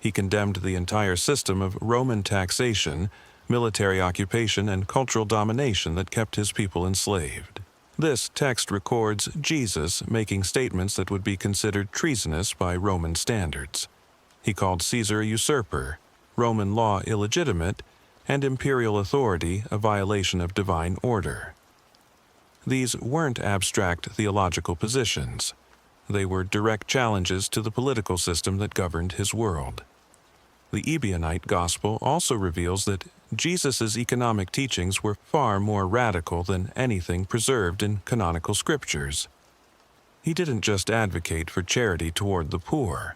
He condemned the entire system of Roman taxation, military occupation, and cultural domination that kept his people enslaved. This text records Jesus making statements that would be considered treasonous by Roman standards. He called Caesar a usurper, Roman law illegitimate, and imperial authority a violation of divine order. These weren't abstract theological positions. They were direct challenges to the political system that governed his world. The Ebionite Gospel also reveals that Jesus' economic teachings were far more radical than anything preserved in canonical scriptures. He didn't just advocate for charity toward the poor.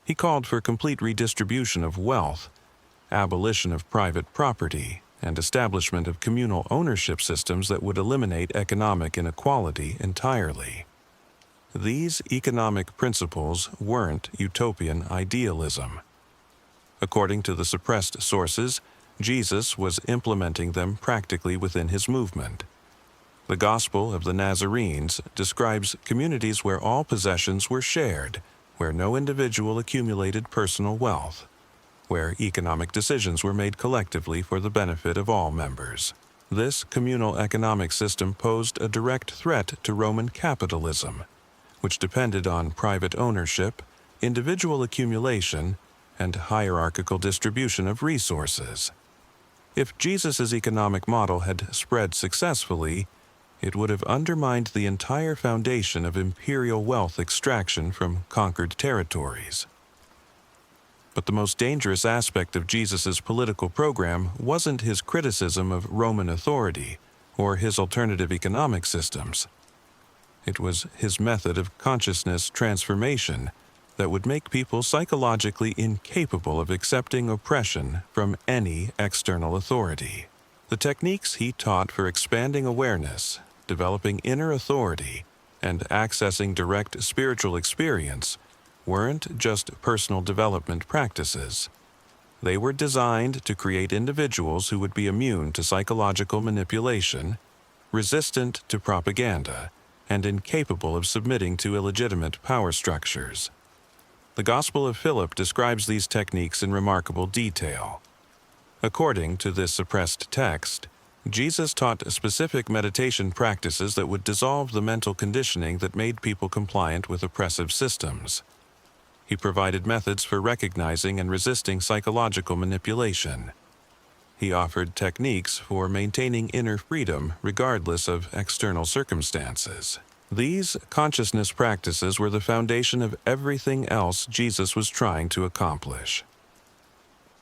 He called for complete redistribution of wealth, abolition of private property, and establishment of communal ownership systems that would eliminate economic inequality entirely. These economic principles weren't utopian idealism. According to the suppressed sources, Jesus was implementing them practically within his movement. The Gospel of the Nazarenes describes communities where all possessions were shared, where no individual accumulated personal wealth, where economic decisions were made collectively for the benefit of all members. This communal economic system posed a direct threat to Roman capitalism, which depended on private ownership, individual accumulation, and hierarchical distribution of resources. If Jesus' economic model had spread successfully, it would have undermined the entire foundation of imperial wealth extraction from conquered territories. But the most dangerous aspect of Jesus' political program wasn't his criticism of Roman authority or his alternative economic systems. It was his method of consciousness transformation that would make people psychologically incapable of accepting oppression from any external authority. The techniques he taught for expanding awareness, developing inner authority, and accessing direct spiritual experience weren't just personal development practices. They were designed to create individuals who would be immune to psychological manipulation, resistant to propaganda, and incapable of submitting to illegitimate power structures. The Gospel of Philip describes these techniques in remarkable detail. According to this suppressed text, Jesus taught specific meditation practices that would dissolve the mental conditioning that made people compliant with oppressive systems. He provided methods for recognizing and resisting psychological manipulation. He offered techniques for maintaining inner freedom regardless of external circumstances. These consciousness practices were the foundation of everything else Jesus was trying to accomplish.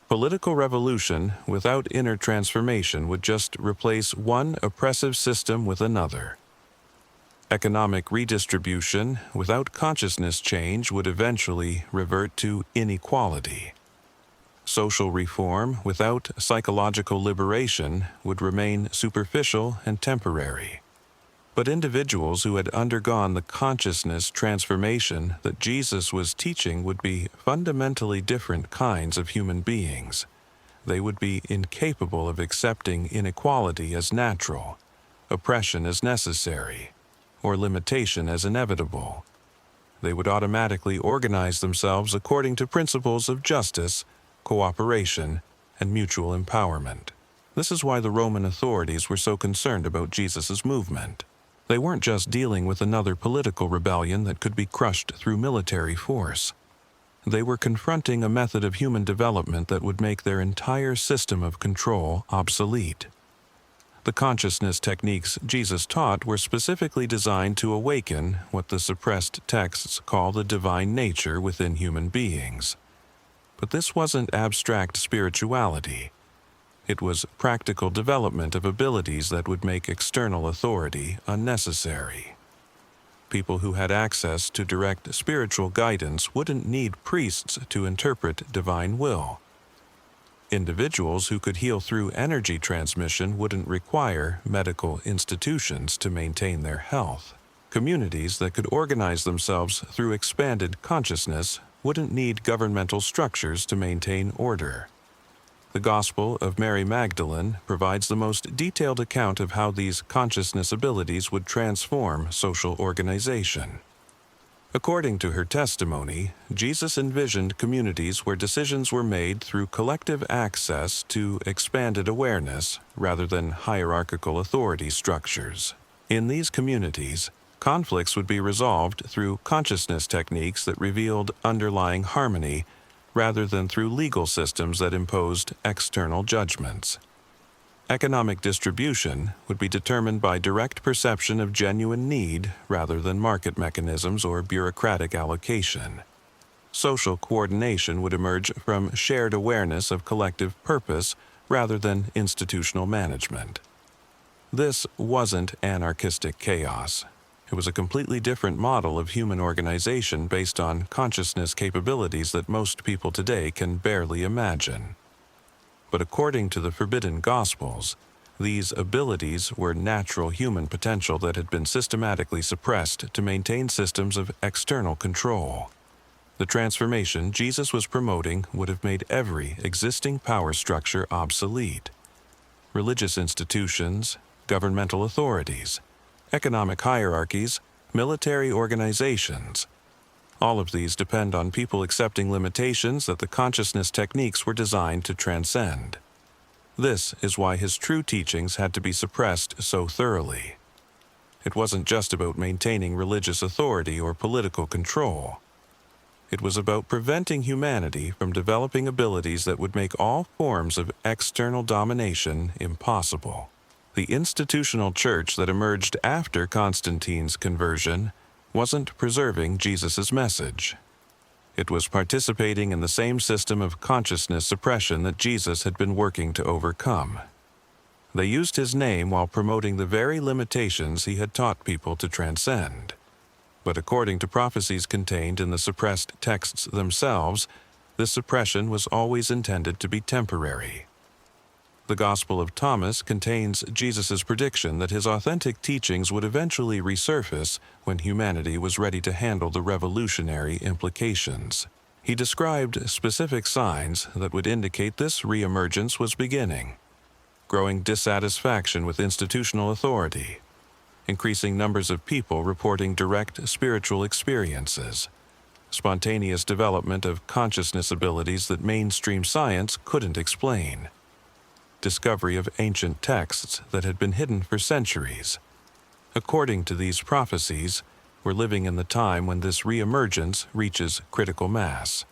Political revolution without inner transformation would just replace one oppressive system with another. Economic redistribution without consciousness change would eventually revert to inequality. Social reform without psychological liberation would remain superficial and temporary. But individuals who had undergone the consciousness transformation that Jesus was teaching would be fundamentally different kinds of human beings. They would be incapable of accepting inequality as natural, oppression as necessary, or limitation as inevitable. They would automatically organize themselves according to principles of justice, cooperation, and mutual empowerment. This is why the Roman authorities were so concerned about Jesus' movement. They weren't just dealing with another political rebellion that could be crushed through military force. They were confronting a method of human development that would make their entire system of control obsolete. The consciousness techniques Jesus taught were specifically designed to awaken what the suppressed texts call the divine nature within human beings. But this wasn't abstract spirituality. It was practical development of abilities that would make external authority unnecessary. People who had access to direct spiritual guidance wouldn't need priests to interpret divine will. Individuals who could heal through energy transmission wouldn't require medical institutions to maintain their health. Communities that could organize themselves through expanded consciousness wouldn't need governmental structures to maintain order. The Gospel of Mary Magdalene provides the most detailed account of how these consciousness abilities would transform social organization. According to her testimony, Jesus envisioned communities where decisions were made through collective access to expanded awareness rather than hierarchical authority structures. In these communities, conflicts would be resolved through consciousness techniques that revealed underlying harmony rather than through legal systems that imposed external judgments. Economic distribution would be determined by direct perception of genuine need rather than market mechanisms or bureaucratic allocation. Social coordination would emerge from shared awareness of collective purpose rather than institutional management. This wasn't anarchistic chaos. It was a completely different model of human organization based on consciousness capabilities that most people today can barely imagine. But according to the forbidden Gospels, these abilities were natural human potential that had been systematically suppressed to maintain systems of external control. The transformation Jesus was promoting would have made every existing power structure obsolete. Religious institutions, governmental authorities, economic hierarchies, military organizations. All of these depend on people accepting limitations that the consciousness techniques were designed to transcend. This is why his true teachings had to be suppressed so thoroughly. It wasn't just about maintaining religious authority or political control. It was about preventing humanity from developing abilities that would make all forms of external domination impossible. The institutional church that emerged after Constantine's conversion wasn't preserving Jesus' message. It was participating in the same system of consciousness suppression that Jesus had been working to overcome. They used his name while promoting the very limitations he had taught people to transcend. But according to prophecies contained in the suppressed texts themselves, this suppression was always intended to be temporary. The Gospel of Thomas contains Jesus' prediction that his authentic teachings would eventually resurface when humanity was ready to handle the revolutionary implications. He described specific signs that would indicate this reemergence was beginning: growing dissatisfaction with institutional authority, increasing numbers of people reporting direct spiritual experiences, spontaneous development of consciousness abilities that mainstream science couldn't explain, discovery of ancient texts that had been hidden for centuries. According to these prophecies, we're living in the time when this reemergence reaches critical mass.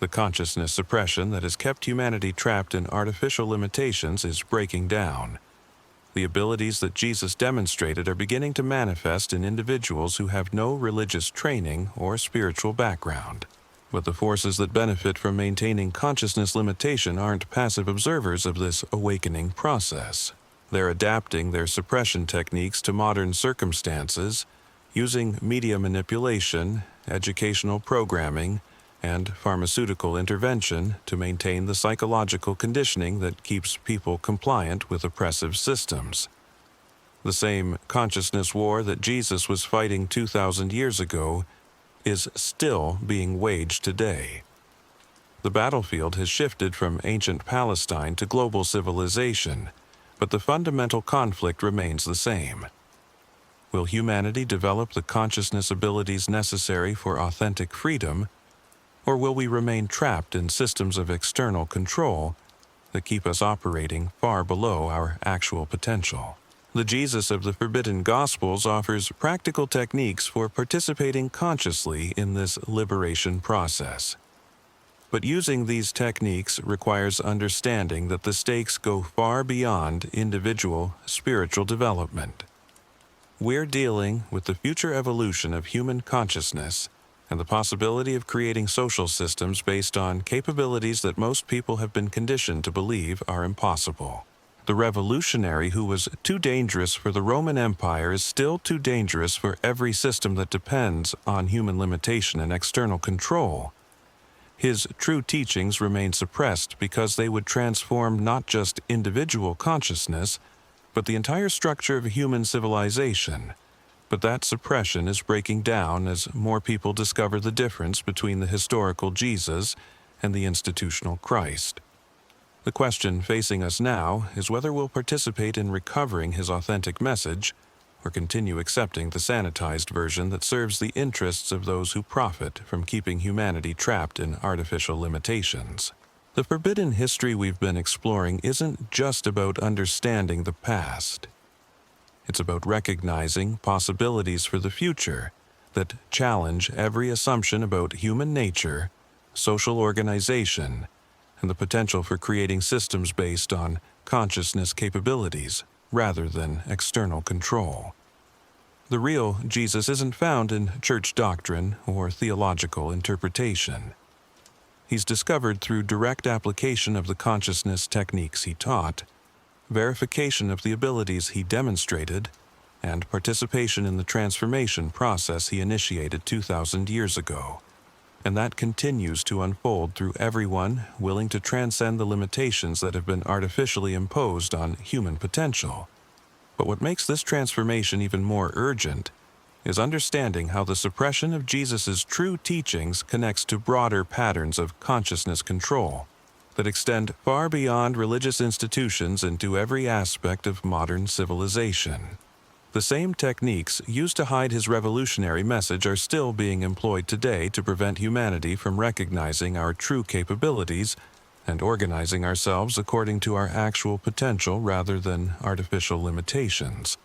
The consciousness suppression that has kept humanity trapped in artificial limitations is breaking down. The abilities that Jesus demonstrated are beginning to manifest in individuals who have no religious training or spiritual background. But the forces that benefit from maintaining consciousness limitation aren't passive observers of this awakening process. They're adapting their suppression techniques to modern circumstances, using media manipulation, educational programming, and pharmaceutical intervention to maintain the psychological conditioning that keeps people compliant with oppressive systems. The same consciousness war that Jesus was fighting 2,000 years ago is still being waged today. The battlefield has shifted from ancient Palestine to global civilization, but the fundamental conflict remains the same. Will humanity develop the consciousness abilities necessary for authentic freedom, or will we remain trapped in systems of external control that keep us operating far below our actual potential? The Jesus of the Forbidden Gospels offers practical techniques for participating consciously in this liberation process. But using these techniques requires understanding that the stakes go far beyond individual spiritual development. We're dealing with the future evolution of human consciousness and the possibility of creating social systems based on capabilities that most people have been conditioned to believe are impossible. The revolutionary who was too dangerous for the Roman Empire is still too dangerous for every system that depends on human limitation and external control. His true teachings remain suppressed because they would transform not just individual consciousness, but the entire structure of human civilization. But that suppression is breaking down as more people discover the difference between the historical Jesus and the institutional Christ. The question facing us now is whether we'll participate in recovering his authentic message or continue accepting the sanitized version that serves the interests of those who profit from keeping humanity trapped in artificial limitations. The forbidden history we've been exploring isn't just about understanding the past. It's about recognizing possibilities for the future that challenge every assumption about human nature, social organization, and the potential for creating systems based on consciousness capabilities rather than external control. The real Jesus isn't found in church doctrine or theological interpretation. He's discovered through direct application of the consciousness techniques he taught, verification of the abilities he demonstrated, and participation in the transformation process he initiated 2,000 years ago. And that continues to unfold through everyone willing to transcend the limitations that have been artificially imposed on human potential. But what makes this transformation even more urgent is understanding how the suppression of Jesus' true teachings connects to broader patterns of consciousness control that extend far beyond religious institutions into every aspect of modern civilization. The same techniques used to hide his revolutionary message are still being employed today to prevent humanity from recognizing our true capabilities and organizing ourselves according to our actual potential rather than artificial limitations.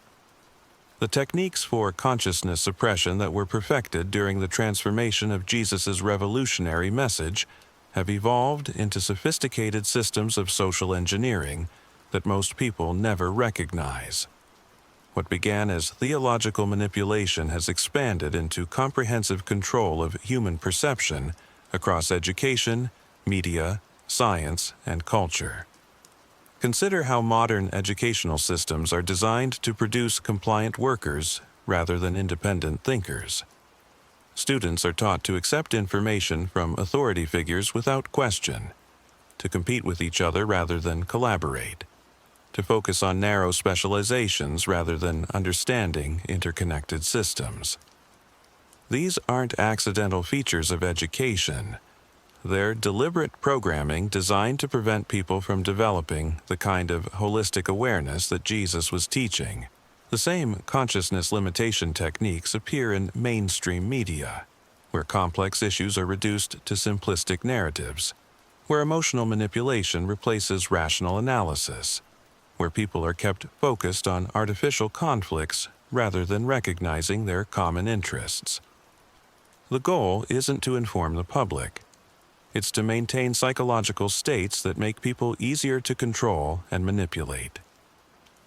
The techniques for consciousness suppression that were perfected during the transformation of Jesus' revolutionary message have evolved into sophisticated systems of social engineering that most people never recognize. What began as theological manipulation has expanded into comprehensive control of human perception across education, media, science, and culture. Consider how modern educational systems are designed to produce compliant workers rather than independent thinkers. Students are taught to accept information from authority figures without question, to compete with each other rather than collaborate, to focus on narrow specializations rather than understanding interconnected systems. These aren't accidental features of education. They're deliberate programming designed to prevent people from developing the kind of holistic awareness that Jesus was teaching. The same consciousness limitation techniques appear in mainstream media, where complex issues are reduced to simplistic narratives, where emotional manipulation replaces rational analysis, where people are kept focused on artificial conflicts rather than recognizing their common interests. The goal isn't to inform the public. It's to maintain psychological states that make people easier to control and manipulate.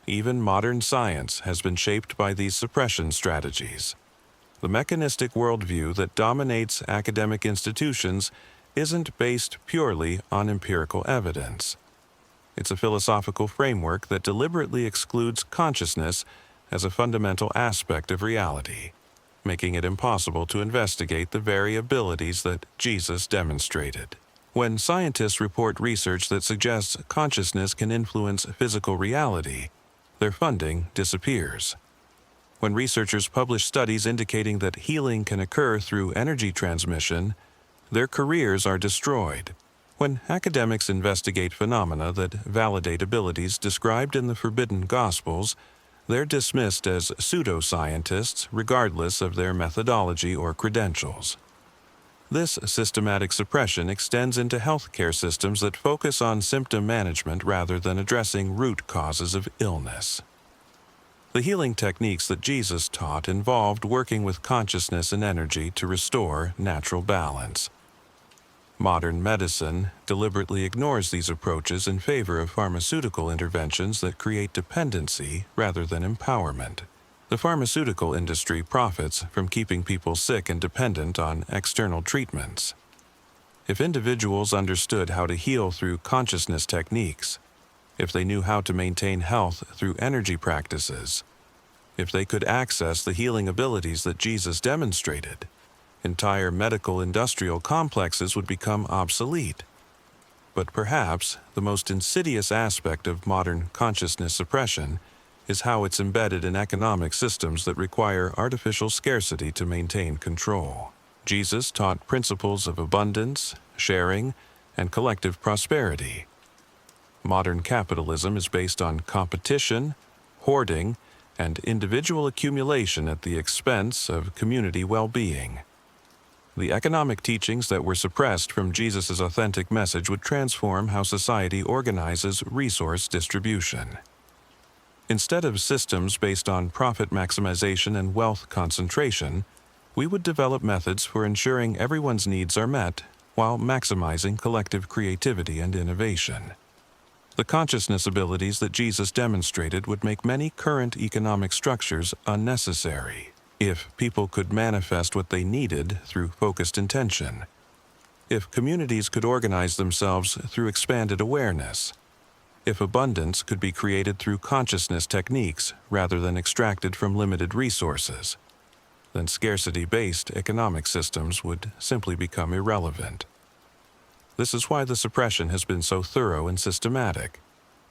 Even modern science has been shaped by these suppression strategies. The mechanistic worldview that dominates academic institutions isn't based purely on empirical evidence. It's a philosophical framework that deliberately excludes consciousness as a fundamental aspect of reality, making it impossible to investigate the variabilities that Jesus demonstrated. When scientists report research that suggests consciousness can influence physical reality, their funding disappears. When researchers publish studies indicating that healing can occur through energy transmission, their careers are destroyed. When academics investigate phenomena that validate abilities described in the forbidden Gospels, they're dismissed as pseudoscientists regardless of their methodology or credentials. This systematic suppression extends into healthcare systems that focus on symptom management rather than addressing root causes of illness. The healing techniques that Jesus taught involved working with consciousness and energy to restore natural balance. Modern medicine deliberately ignores these approaches in favor of pharmaceutical interventions that create dependency rather than empowerment. The pharmaceutical industry profits from keeping people sick and dependent on external treatments. If individuals understood how to heal through consciousness techniques, if they knew how to maintain health through energy practices, if they could access the healing abilities that Jesus demonstrated, entire medical industrial complexes would become obsolete. But perhaps the most insidious aspect of modern consciousness suppression is how it's embedded in economic systems that require artificial scarcity to maintain control. Jesus taught principles of abundance, sharing, and collective prosperity. Modern capitalism is based on competition, hoarding, and individual accumulation at the expense of community well-being. The economic teachings that were suppressed from Jesus' authentic message would transform how society organizes resource distribution. Instead of systems based on profit maximization and wealth concentration, we would develop methods for ensuring everyone's needs are met while maximizing collective creativity and innovation. The consciousness abilities that Jesus demonstrated would make many current economic structures unnecessary if people could manifest what they needed through focused intention, if communities could organize themselves through expanded awareness, If abundance could be created through consciousness techniques rather than extracted from limited resources, then scarcity-based economic systems would simply become irrelevant. This is why the suppression has been so thorough and systematic.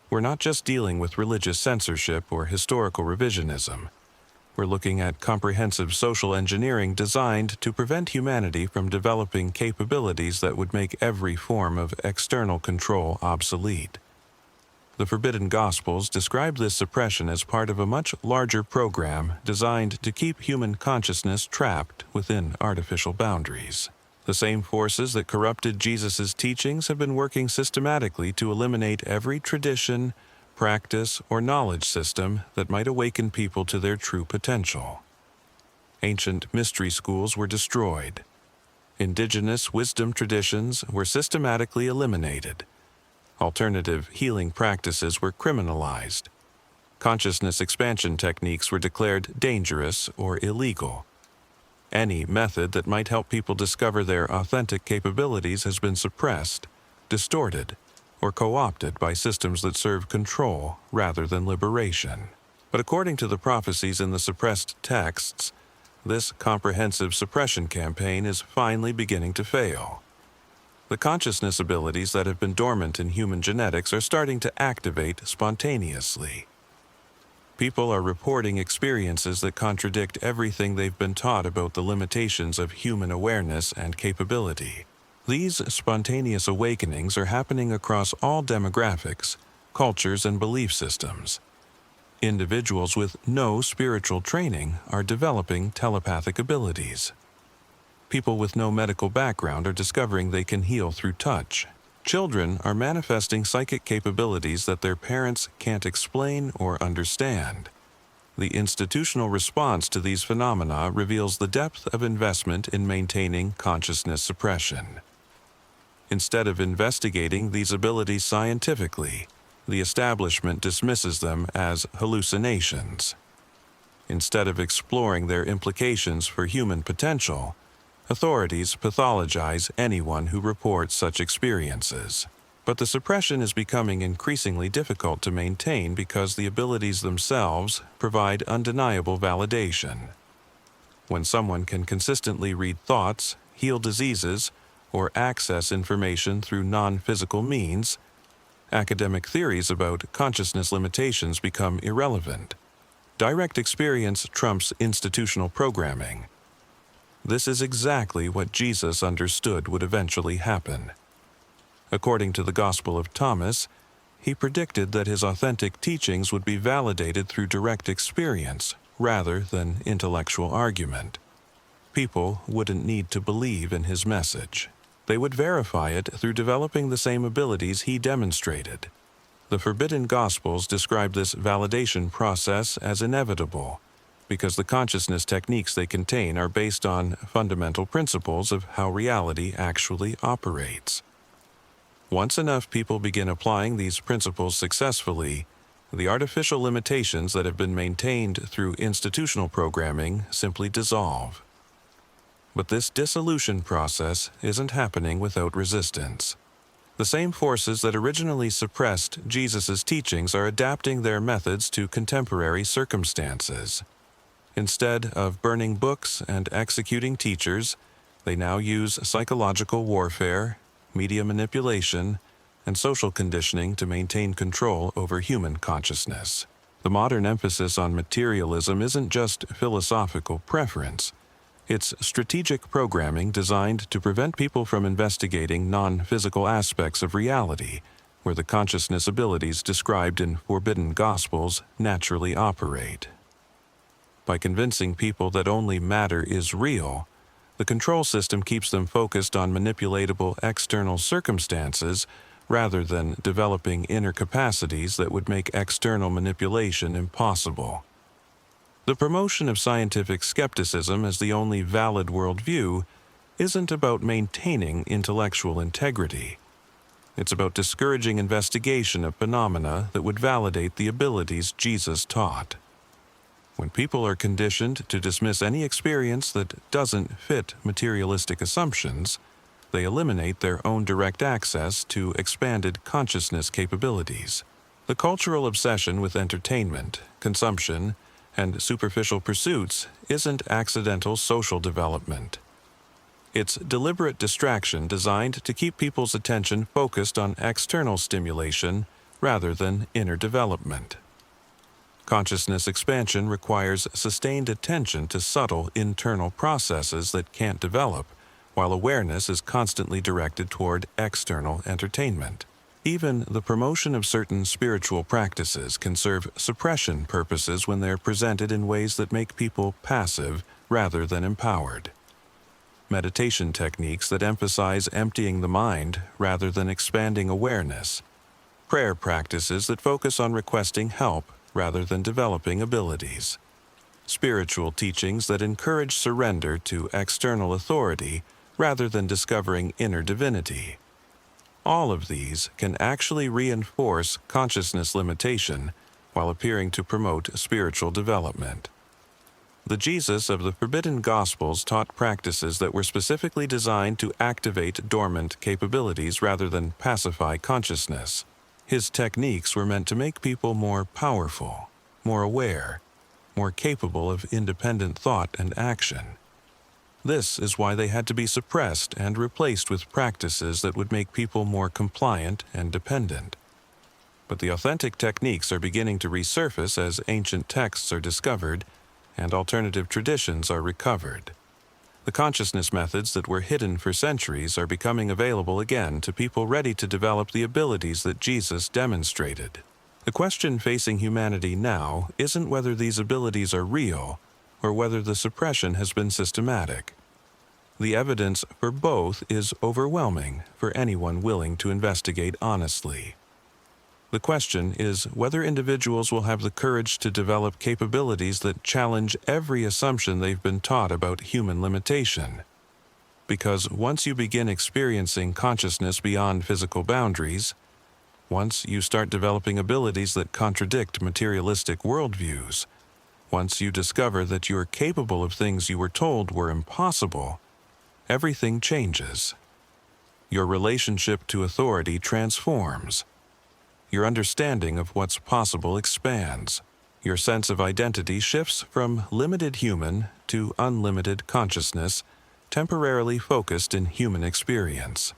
We're not just dealing with religious censorship or historical revisionism. We're looking at comprehensive social engineering designed to prevent humanity from developing capabilities that would make every form of external control obsolete. The Forbidden Gospels describe this suppression as part of a much larger program designed to keep human consciousness trapped within artificial boundaries. The same forces that corrupted Jesus' teachings have been working systematically to eliminate every tradition, practice, or knowledge system that might awaken people to their true potential. Ancient mystery schools were destroyed. Indigenous wisdom traditions were systematically eliminated. Alternative healing practices were criminalized. Consciousness expansion techniques were declared dangerous or illegal. Any method that might help people discover their authentic capabilities has been suppressed, distorted, or co-opted by systems that serve control rather than liberation. But according to the prophecies in the suppressed texts, this comprehensive suppression campaign is finally beginning to fail. The consciousness abilities that have been dormant in human genetics are starting to activate spontaneously. People are reporting experiences that contradict everything they've been taught about the limitations of human awareness and capability. These spontaneous awakenings are happening across all demographics, cultures, and belief systems. Individuals with no spiritual training are developing telepathic abilities. People with no medical background are discovering they can heal through touch. Children are manifesting psychic capabilities that their parents can't explain or understand. The institutional response to these phenomena reveals the depth of investment in maintaining consciousness suppression. Instead of investigating these abilities scientifically, the establishment dismisses them as hallucinations. Instead of exploring their implications for human potential, authorities pathologize anyone who reports such experiences. But the suppression is becoming increasingly difficult to maintain because the abilities themselves provide undeniable validation. When someone can consistently read thoughts, heal diseases, or access information through non-physical means, academic theories about consciousness limitations become irrelevant. Direct experience trumps institutional programming. This is exactly what Jesus understood would eventually happen. According to the Gospel of Thomas, he predicted that his authentic teachings would be validated through direct experience rather than intellectual argument. People wouldn't need to believe in his message. They would verify it through developing the same abilities he demonstrated. The Forbidden Gospels describe this validation process as inevitable, because the consciousness techniques they contain are based on fundamental principles of how reality actually operates. Once enough people begin applying these principles successfully, the artificial limitations that have been maintained through institutional programming simply dissolve. But this dissolution process isn't happening without resistance. The same forces that originally suppressed Jesus' teachings are adapting their methods to contemporary circumstances. Instead of burning books and executing teachers, they now use psychological warfare, media manipulation, and social conditioning to maintain control over human consciousness. The modern emphasis on materialism isn't just philosophical preference. It's strategic programming designed to prevent people from investigating non-physical aspects of reality, where the consciousness abilities described in Forbidden Gospels naturally operate. By convincing people that only matter is real, the control system keeps them focused on manipulatable external circumstances rather than developing inner capacities that would make external manipulation impossible. The promotion of scientific skepticism as the only valid worldview isn't about maintaining intellectual integrity. It's about discouraging investigation of phenomena that would validate the abilities Jesus taught. When people are conditioned to dismiss any experience that doesn't fit materialistic assumptions, they eliminate their own direct access to expanded consciousness capabilities. The cultural obsession with entertainment, consumption, and superficial pursuits isn't accidental social development. It's deliberate distraction designed to keep people's attention focused on external stimulation rather than inner development. Consciousness expansion requires sustained attention to subtle internal processes that can't develop, while awareness is constantly directed toward external entertainment. Even the promotion of certain spiritual practices can serve suppression purposes when they're presented in ways that make people passive rather than empowered. Meditation techniques that emphasize emptying the mind rather than expanding awareness. Prayer practices that focus on requesting help rather than developing abilities. Spiritual teachings that encourage surrender to external authority rather than discovering inner divinity. All of these can actually reinforce consciousness limitation while appearing to promote spiritual development. The Jesus of the Forbidden Gospels taught practices that were specifically designed to activate dormant capabilities rather than pacify consciousness. His techniques were meant to make people more powerful, more aware, more capable of independent thought and action. This is why they had to be suppressed and replaced with practices that would make people more compliant and dependent. But the authentic techniques are beginning to resurface as ancient texts are discovered and alternative traditions are recovered. The consciousness methods that were hidden for centuries are becoming available again to people ready to develop the abilities that Jesus demonstrated. The question facing humanity now isn't whether these abilities are real or whether the suppression has been systematic. The evidence for both is overwhelming for anyone willing to investigate honestly. The question is whether individuals will have the courage to develop capabilities that challenge every assumption they've been taught about human limitation. Because once you begin experiencing consciousness beyond physical boundaries, once you start developing abilities that contradict materialistic worldviews, once you discover that you're capable of things you were told were impossible, everything changes. Your relationship to authority transforms. Your understanding of what's possible expands. Your sense of identity shifts from limited human to unlimited consciousness, temporarily focused in human experience.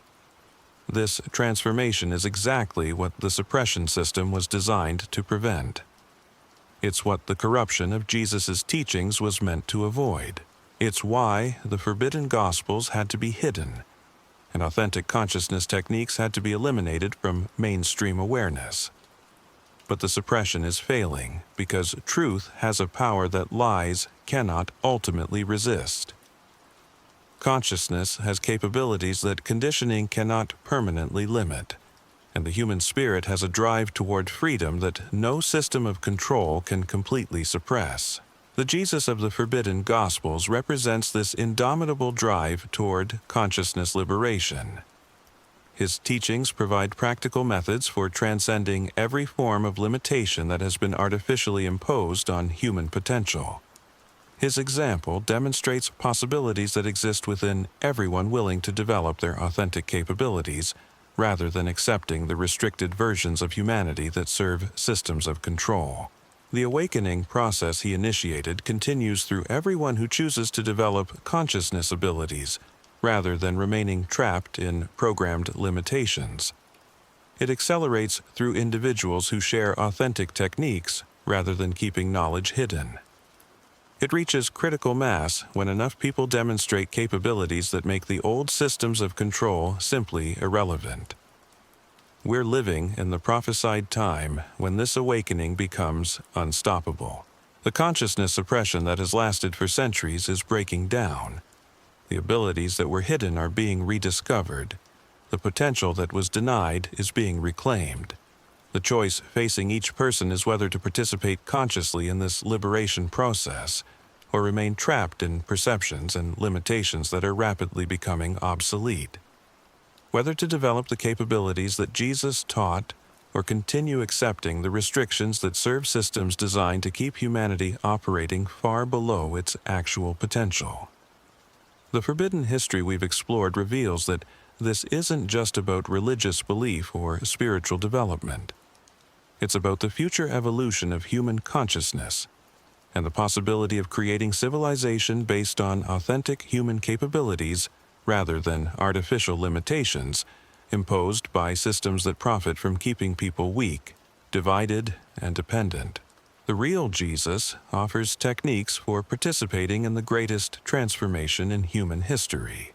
This transformation is exactly what the suppression system was designed to prevent. It's what the corruption of Jesus' teachings was meant to avoid. It's why the Forbidden Gospels had to be hidden, and authentic consciousness techniques had to be eliminated from mainstream awareness. But the suppression is failing because truth has a power that lies cannot ultimately resist. Consciousness has capabilities that conditioning cannot permanently limit, and the human spirit has a drive toward freedom that no system of control can completely suppress. The Jesus of the Forbidden Gospels represents this indomitable drive toward consciousness liberation. His teachings provide practical methods for transcending every form of limitation that has been artificially imposed on human potential. His example demonstrates possibilities that exist within everyone willing to develop their authentic capabilities, rather than accepting the restricted versions of humanity that serve systems of control. The awakening process he initiated continues through everyone who chooses to develop consciousness abilities, rather than remaining trapped in programmed limitations. It accelerates through individuals who share authentic techniques, rather than keeping knowledge hidden. It reaches critical mass when enough people demonstrate capabilities that make the old systems of control simply irrelevant. We're living in the prophesied time when this awakening becomes unstoppable. The consciousness suppression that has lasted for centuries is breaking down. The abilities that were hidden are being rediscovered. The potential that was denied is being reclaimed. The choice facing each person is whether to participate consciously in this liberation process or remain trapped in perceptions and limitations that are rapidly becoming obsolete. Whether to develop the capabilities that Jesus taught or continue accepting the restrictions that serve systems designed to keep humanity operating far below its actual potential. The forbidden history we've explored reveals that this isn't just about religious belief or spiritual development. It's about the future evolution of human consciousness and the possibility of creating civilization based on authentic human capabilities rather than artificial limitations imposed by systems that profit from keeping people weak, divided, and dependent. The real Jesus offers techniques for participating in the greatest transformation in human history.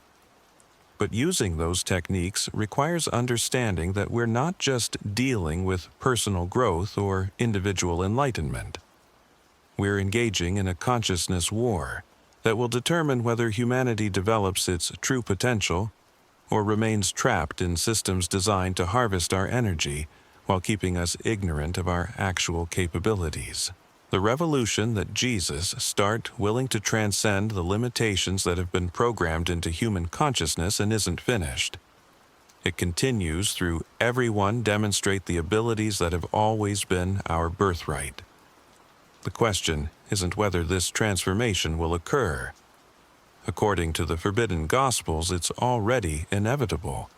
But using those techniques requires understanding that we're not just dealing with personal growth or individual enlightenment. We're engaging in a consciousness war that will determine whether humanity develops its true potential or remains trapped in systems designed to harvest our energy while keeping us ignorant of our actual capabilities. The revolution that Jesus starts willing to transcend the limitations that have been programmed into human consciousness and isn't finished. It continues through everyone demonstrate the abilities that have always been our birthright. The question isn't whether this transformation will occur. According to the forbidden Gospels, it's already inevitable.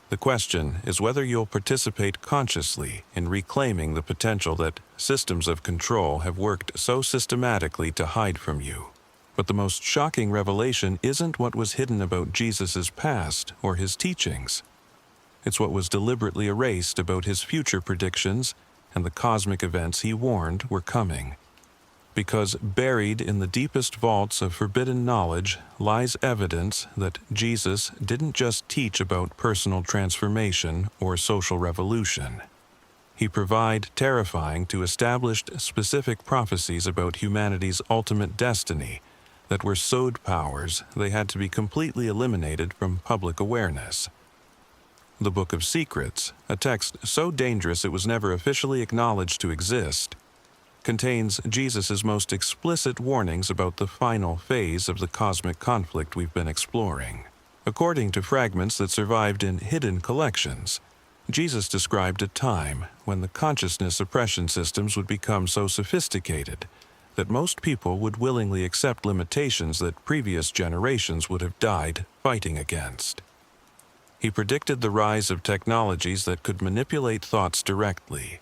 The question is whether you'll participate consciously in reclaiming the potential that systems of control have worked so systematically to hide from you. But the most shocking revelation isn't what was hidden about Jesus' past or his teachings. It's what was deliberately erased about his future predictions and the cosmic events he warned were coming. Because buried in the deepest vaults of forbidden knowledge lies evidence that Jesus didn't just teach about personal transformation or social revolution. He provided terrifying to established specific prophecies about humanity's ultimate destiny that were sowed powers they had to be completely eliminated from public awareness. The Book of Secrets, a text so dangerous it was never officially acknowledged to exist, contains Jesus' most explicit warnings about the final phase of the cosmic conflict we've been exploring. According to fragments that survived in hidden collections, Jesus described a time when the consciousness suppression systems would become so sophisticated that most people would willingly accept limitations that previous generations would have died fighting against. He predicted the rise of technologies that could manipulate thoughts directly,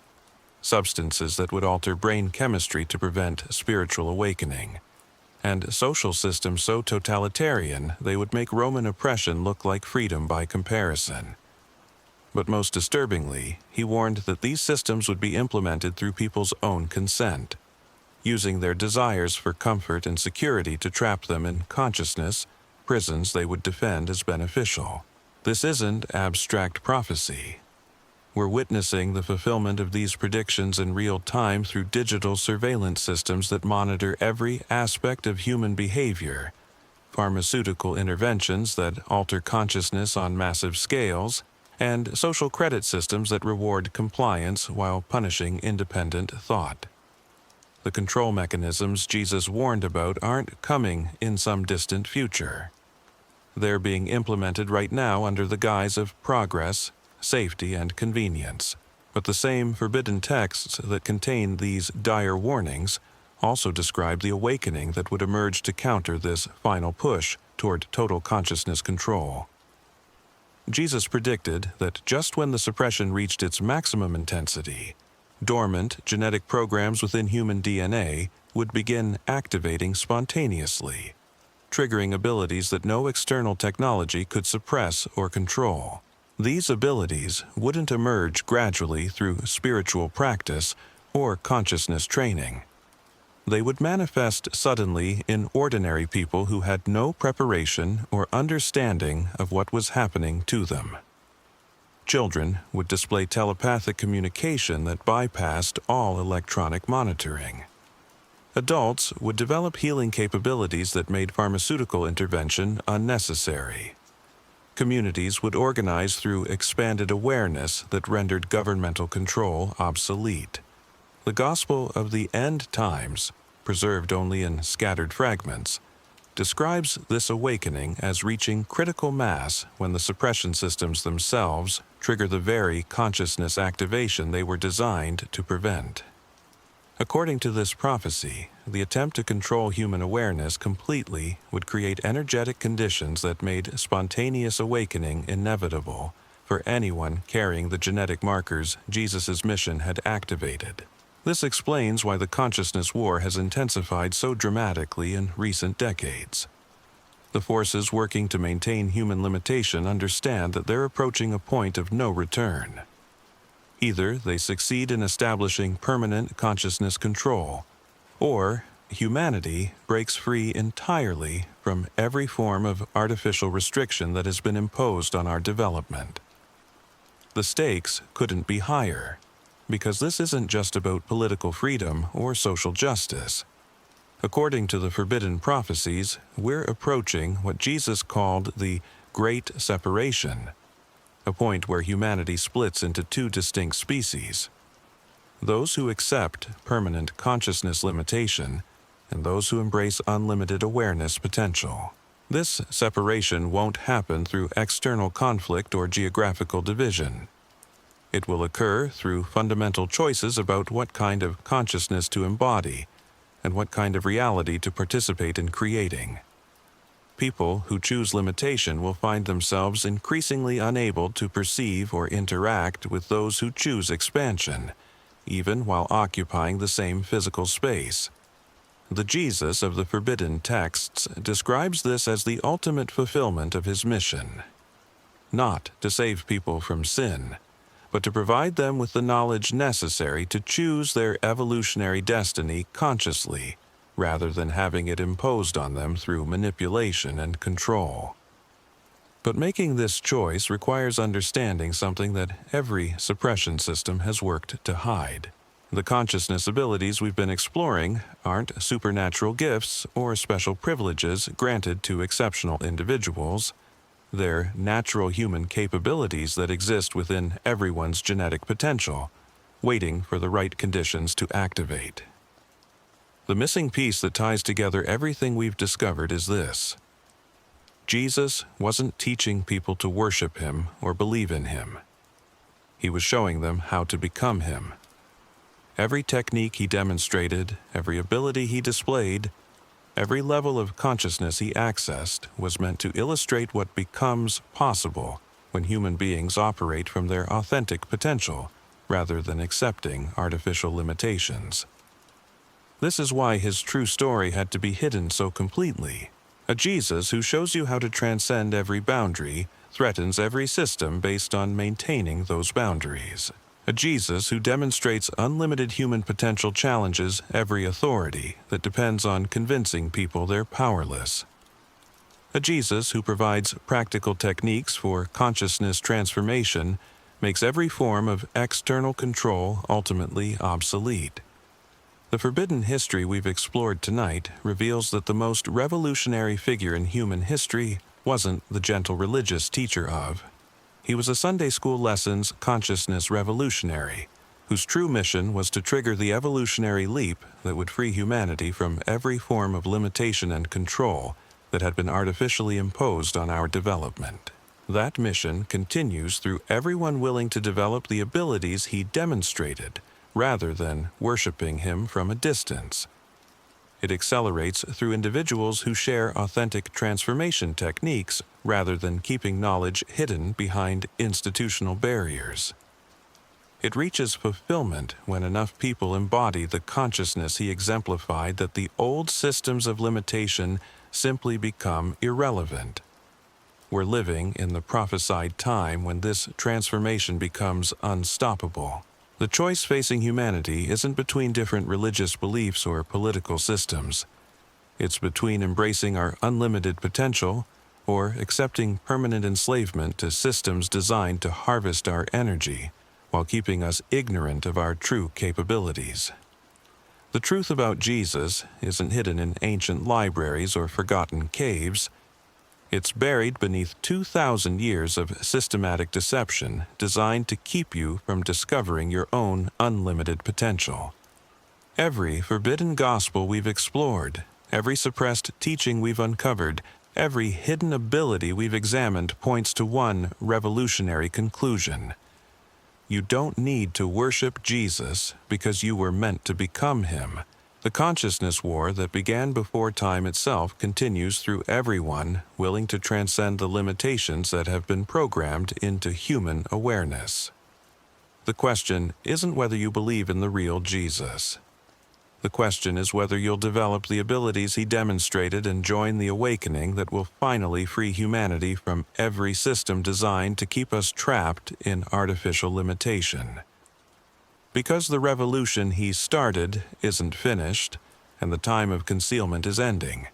substances that would alter brain chemistry to prevent spiritual awakening, and social systems so totalitarian they would make Roman oppression look like freedom by comparison. But most disturbingly, he warned that these systems would be implemented through people's own consent, using their desires for comfort and security to trap them in consciousness, prisons they would defend as beneficial. This isn't abstract prophecy. We're witnessing the fulfillment of these predictions in real time through digital surveillance systems that monitor every aspect of human behavior, pharmaceutical interventions that alter consciousness on massive scales, and social credit systems that reward compliance while punishing independent thought. The control mechanisms Jesus warned about aren't coming in some distant future. They're being implemented right now under the guise of progress, safety, and convenience. But the same forbidden texts that contain these dire warnings also describe the awakening that would emerge to counter this final push toward total consciousness control. Jesus predicted that just when the suppression reached its maximum intensity, dormant genetic programs within human DNA would begin activating spontaneously, triggering abilities that no external technology could suppress or control. These abilities wouldn't emerge gradually through spiritual practice or consciousness training. They would manifest suddenly in ordinary people who had no preparation or understanding of what was happening to them. Children would display telepathic communication that bypassed all electronic monitoring. Adults would develop healing capabilities that made pharmaceutical intervention unnecessary. Communities would organize through expanded awareness that rendered governmental control obsolete. The Gospel of the End Times, preserved only in scattered fragments, describes this awakening as reaching critical mass when the suppression systems themselves trigger the very consciousness activation they were designed to prevent. According to this prophecy, the attempt to control human awareness completely would create energetic conditions that made spontaneous awakening inevitable for anyone carrying the genetic markers Jesus' mission had activated. This explains why the consciousness war has intensified so dramatically in recent decades. The forces working to maintain human limitation understand that they're approaching a point of no return. Either they succeed in establishing permanent consciousness control, or humanity breaks free entirely from every form of artificial restriction that has been imposed on our development. The stakes couldn't be higher, because this isn't just about political freedom or social justice. According to the forbidden prophecies, we're approaching what Jesus called the Great Separation, a point where humanity splits into two distinct species: those who accept permanent consciousness limitation and those who embrace unlimited awareness potential. This separation won't happen through external conflict or geographical division. It will occur through fundamental choices about what kind of consciousness to embody and what kind of reality to participate in creating. People who choose limitation will find themselves increasingly unable to perceive or interact with those who choose expansion, even while occupying the same physical space. The Jesus of the forbidden texts describes this as the ultimate fulfillment of his mission. Not to save people from sin, but to provide them with the knowledge necessary to choose their evolutionary destiny consciously, rather than having it imposed on them through manipulation and control. But making this choice requires understanding something that every suppression system has worked to hide. The consciousness abilities we've been exploring aren't supernatural gifts or special privileges granted to exceptional individuals. They're natural human capabilities that exist within everyone's genetic potential, waiting for the right conditions to activate. The missing piece that ties together everything we've discovered is this: Jesus wasn't teaching people to worship him or believe in him. He was showing them how to become him. Every technique he demonstrated, every ability he displayed, every level of consciousness he accessed was meant to illustrate what becomes possible when human beings operate from their authentic potential rather than accepting artificial limitations. This is why his true story had to be hidden so completely. A Jesus who shows you how to transcend every boundary threatens every system based on maintaining those boundaries. A Jesus who demonstrates unlimited human potential challenges every authority that depends on convincing people they're powerless. A Jesus who provides practical techniques for consciousness transformation makes every form of external control ultimately obsolete. The forbidden history we've explored tonight reveals that the most revolutionary figure in human history wasn't the gentle religious teacher of. He was a Sunday school lessons consciousness revolutionary, whose true mission was to trigger the evolutionary leap that would free humanity from every form of limitation and control that had been artificially imposed on our development. That mission continues through everyone willing to develop the abilities he demonstrated, rather than worshiping him from a distance. It accelerates through individuals who share authentic transformation techniques rather than keeping knowledge hidden behind institutional barriers. It reaches fulfillment when enough people embody the consciousness he exemplified that the old systems of limitation simply become irrelevant. We're living in the prophesied time when this transformation becomes unstoppable. The choice facing humanity isn't between different religious beliefs or political systems. It's between embracing our unlimited potential or accepting permanent enslavement to systems designed to harvest our energy while keeping us ignorant of our true capabilities. The truth about Jesus isn't hidden in ancient libraries or forgotten caves. It's buried beneath 2,000 years of systematic deception designed to keep you from discovering your own unlimited potential. Every forbidden gospel we've explored, every suppressed teaching we've uncovered, every hidden ability we've examined points to one revolutionary conclusion. You don't need to worship Jesus because you were meant to become him. The consciousness war that began before time itself continues through everyone willing to transcend the limitations that have been programmed into human awareness. The question isn't whether you believe in the real Jesus. The question is whether you'll develop the abilities he demonstrated and join the awakening that will finally free humanity from every system designed to keep us trapped in artificial limitation. Because the revolution he started isn't finished, and the time of concealment is ending,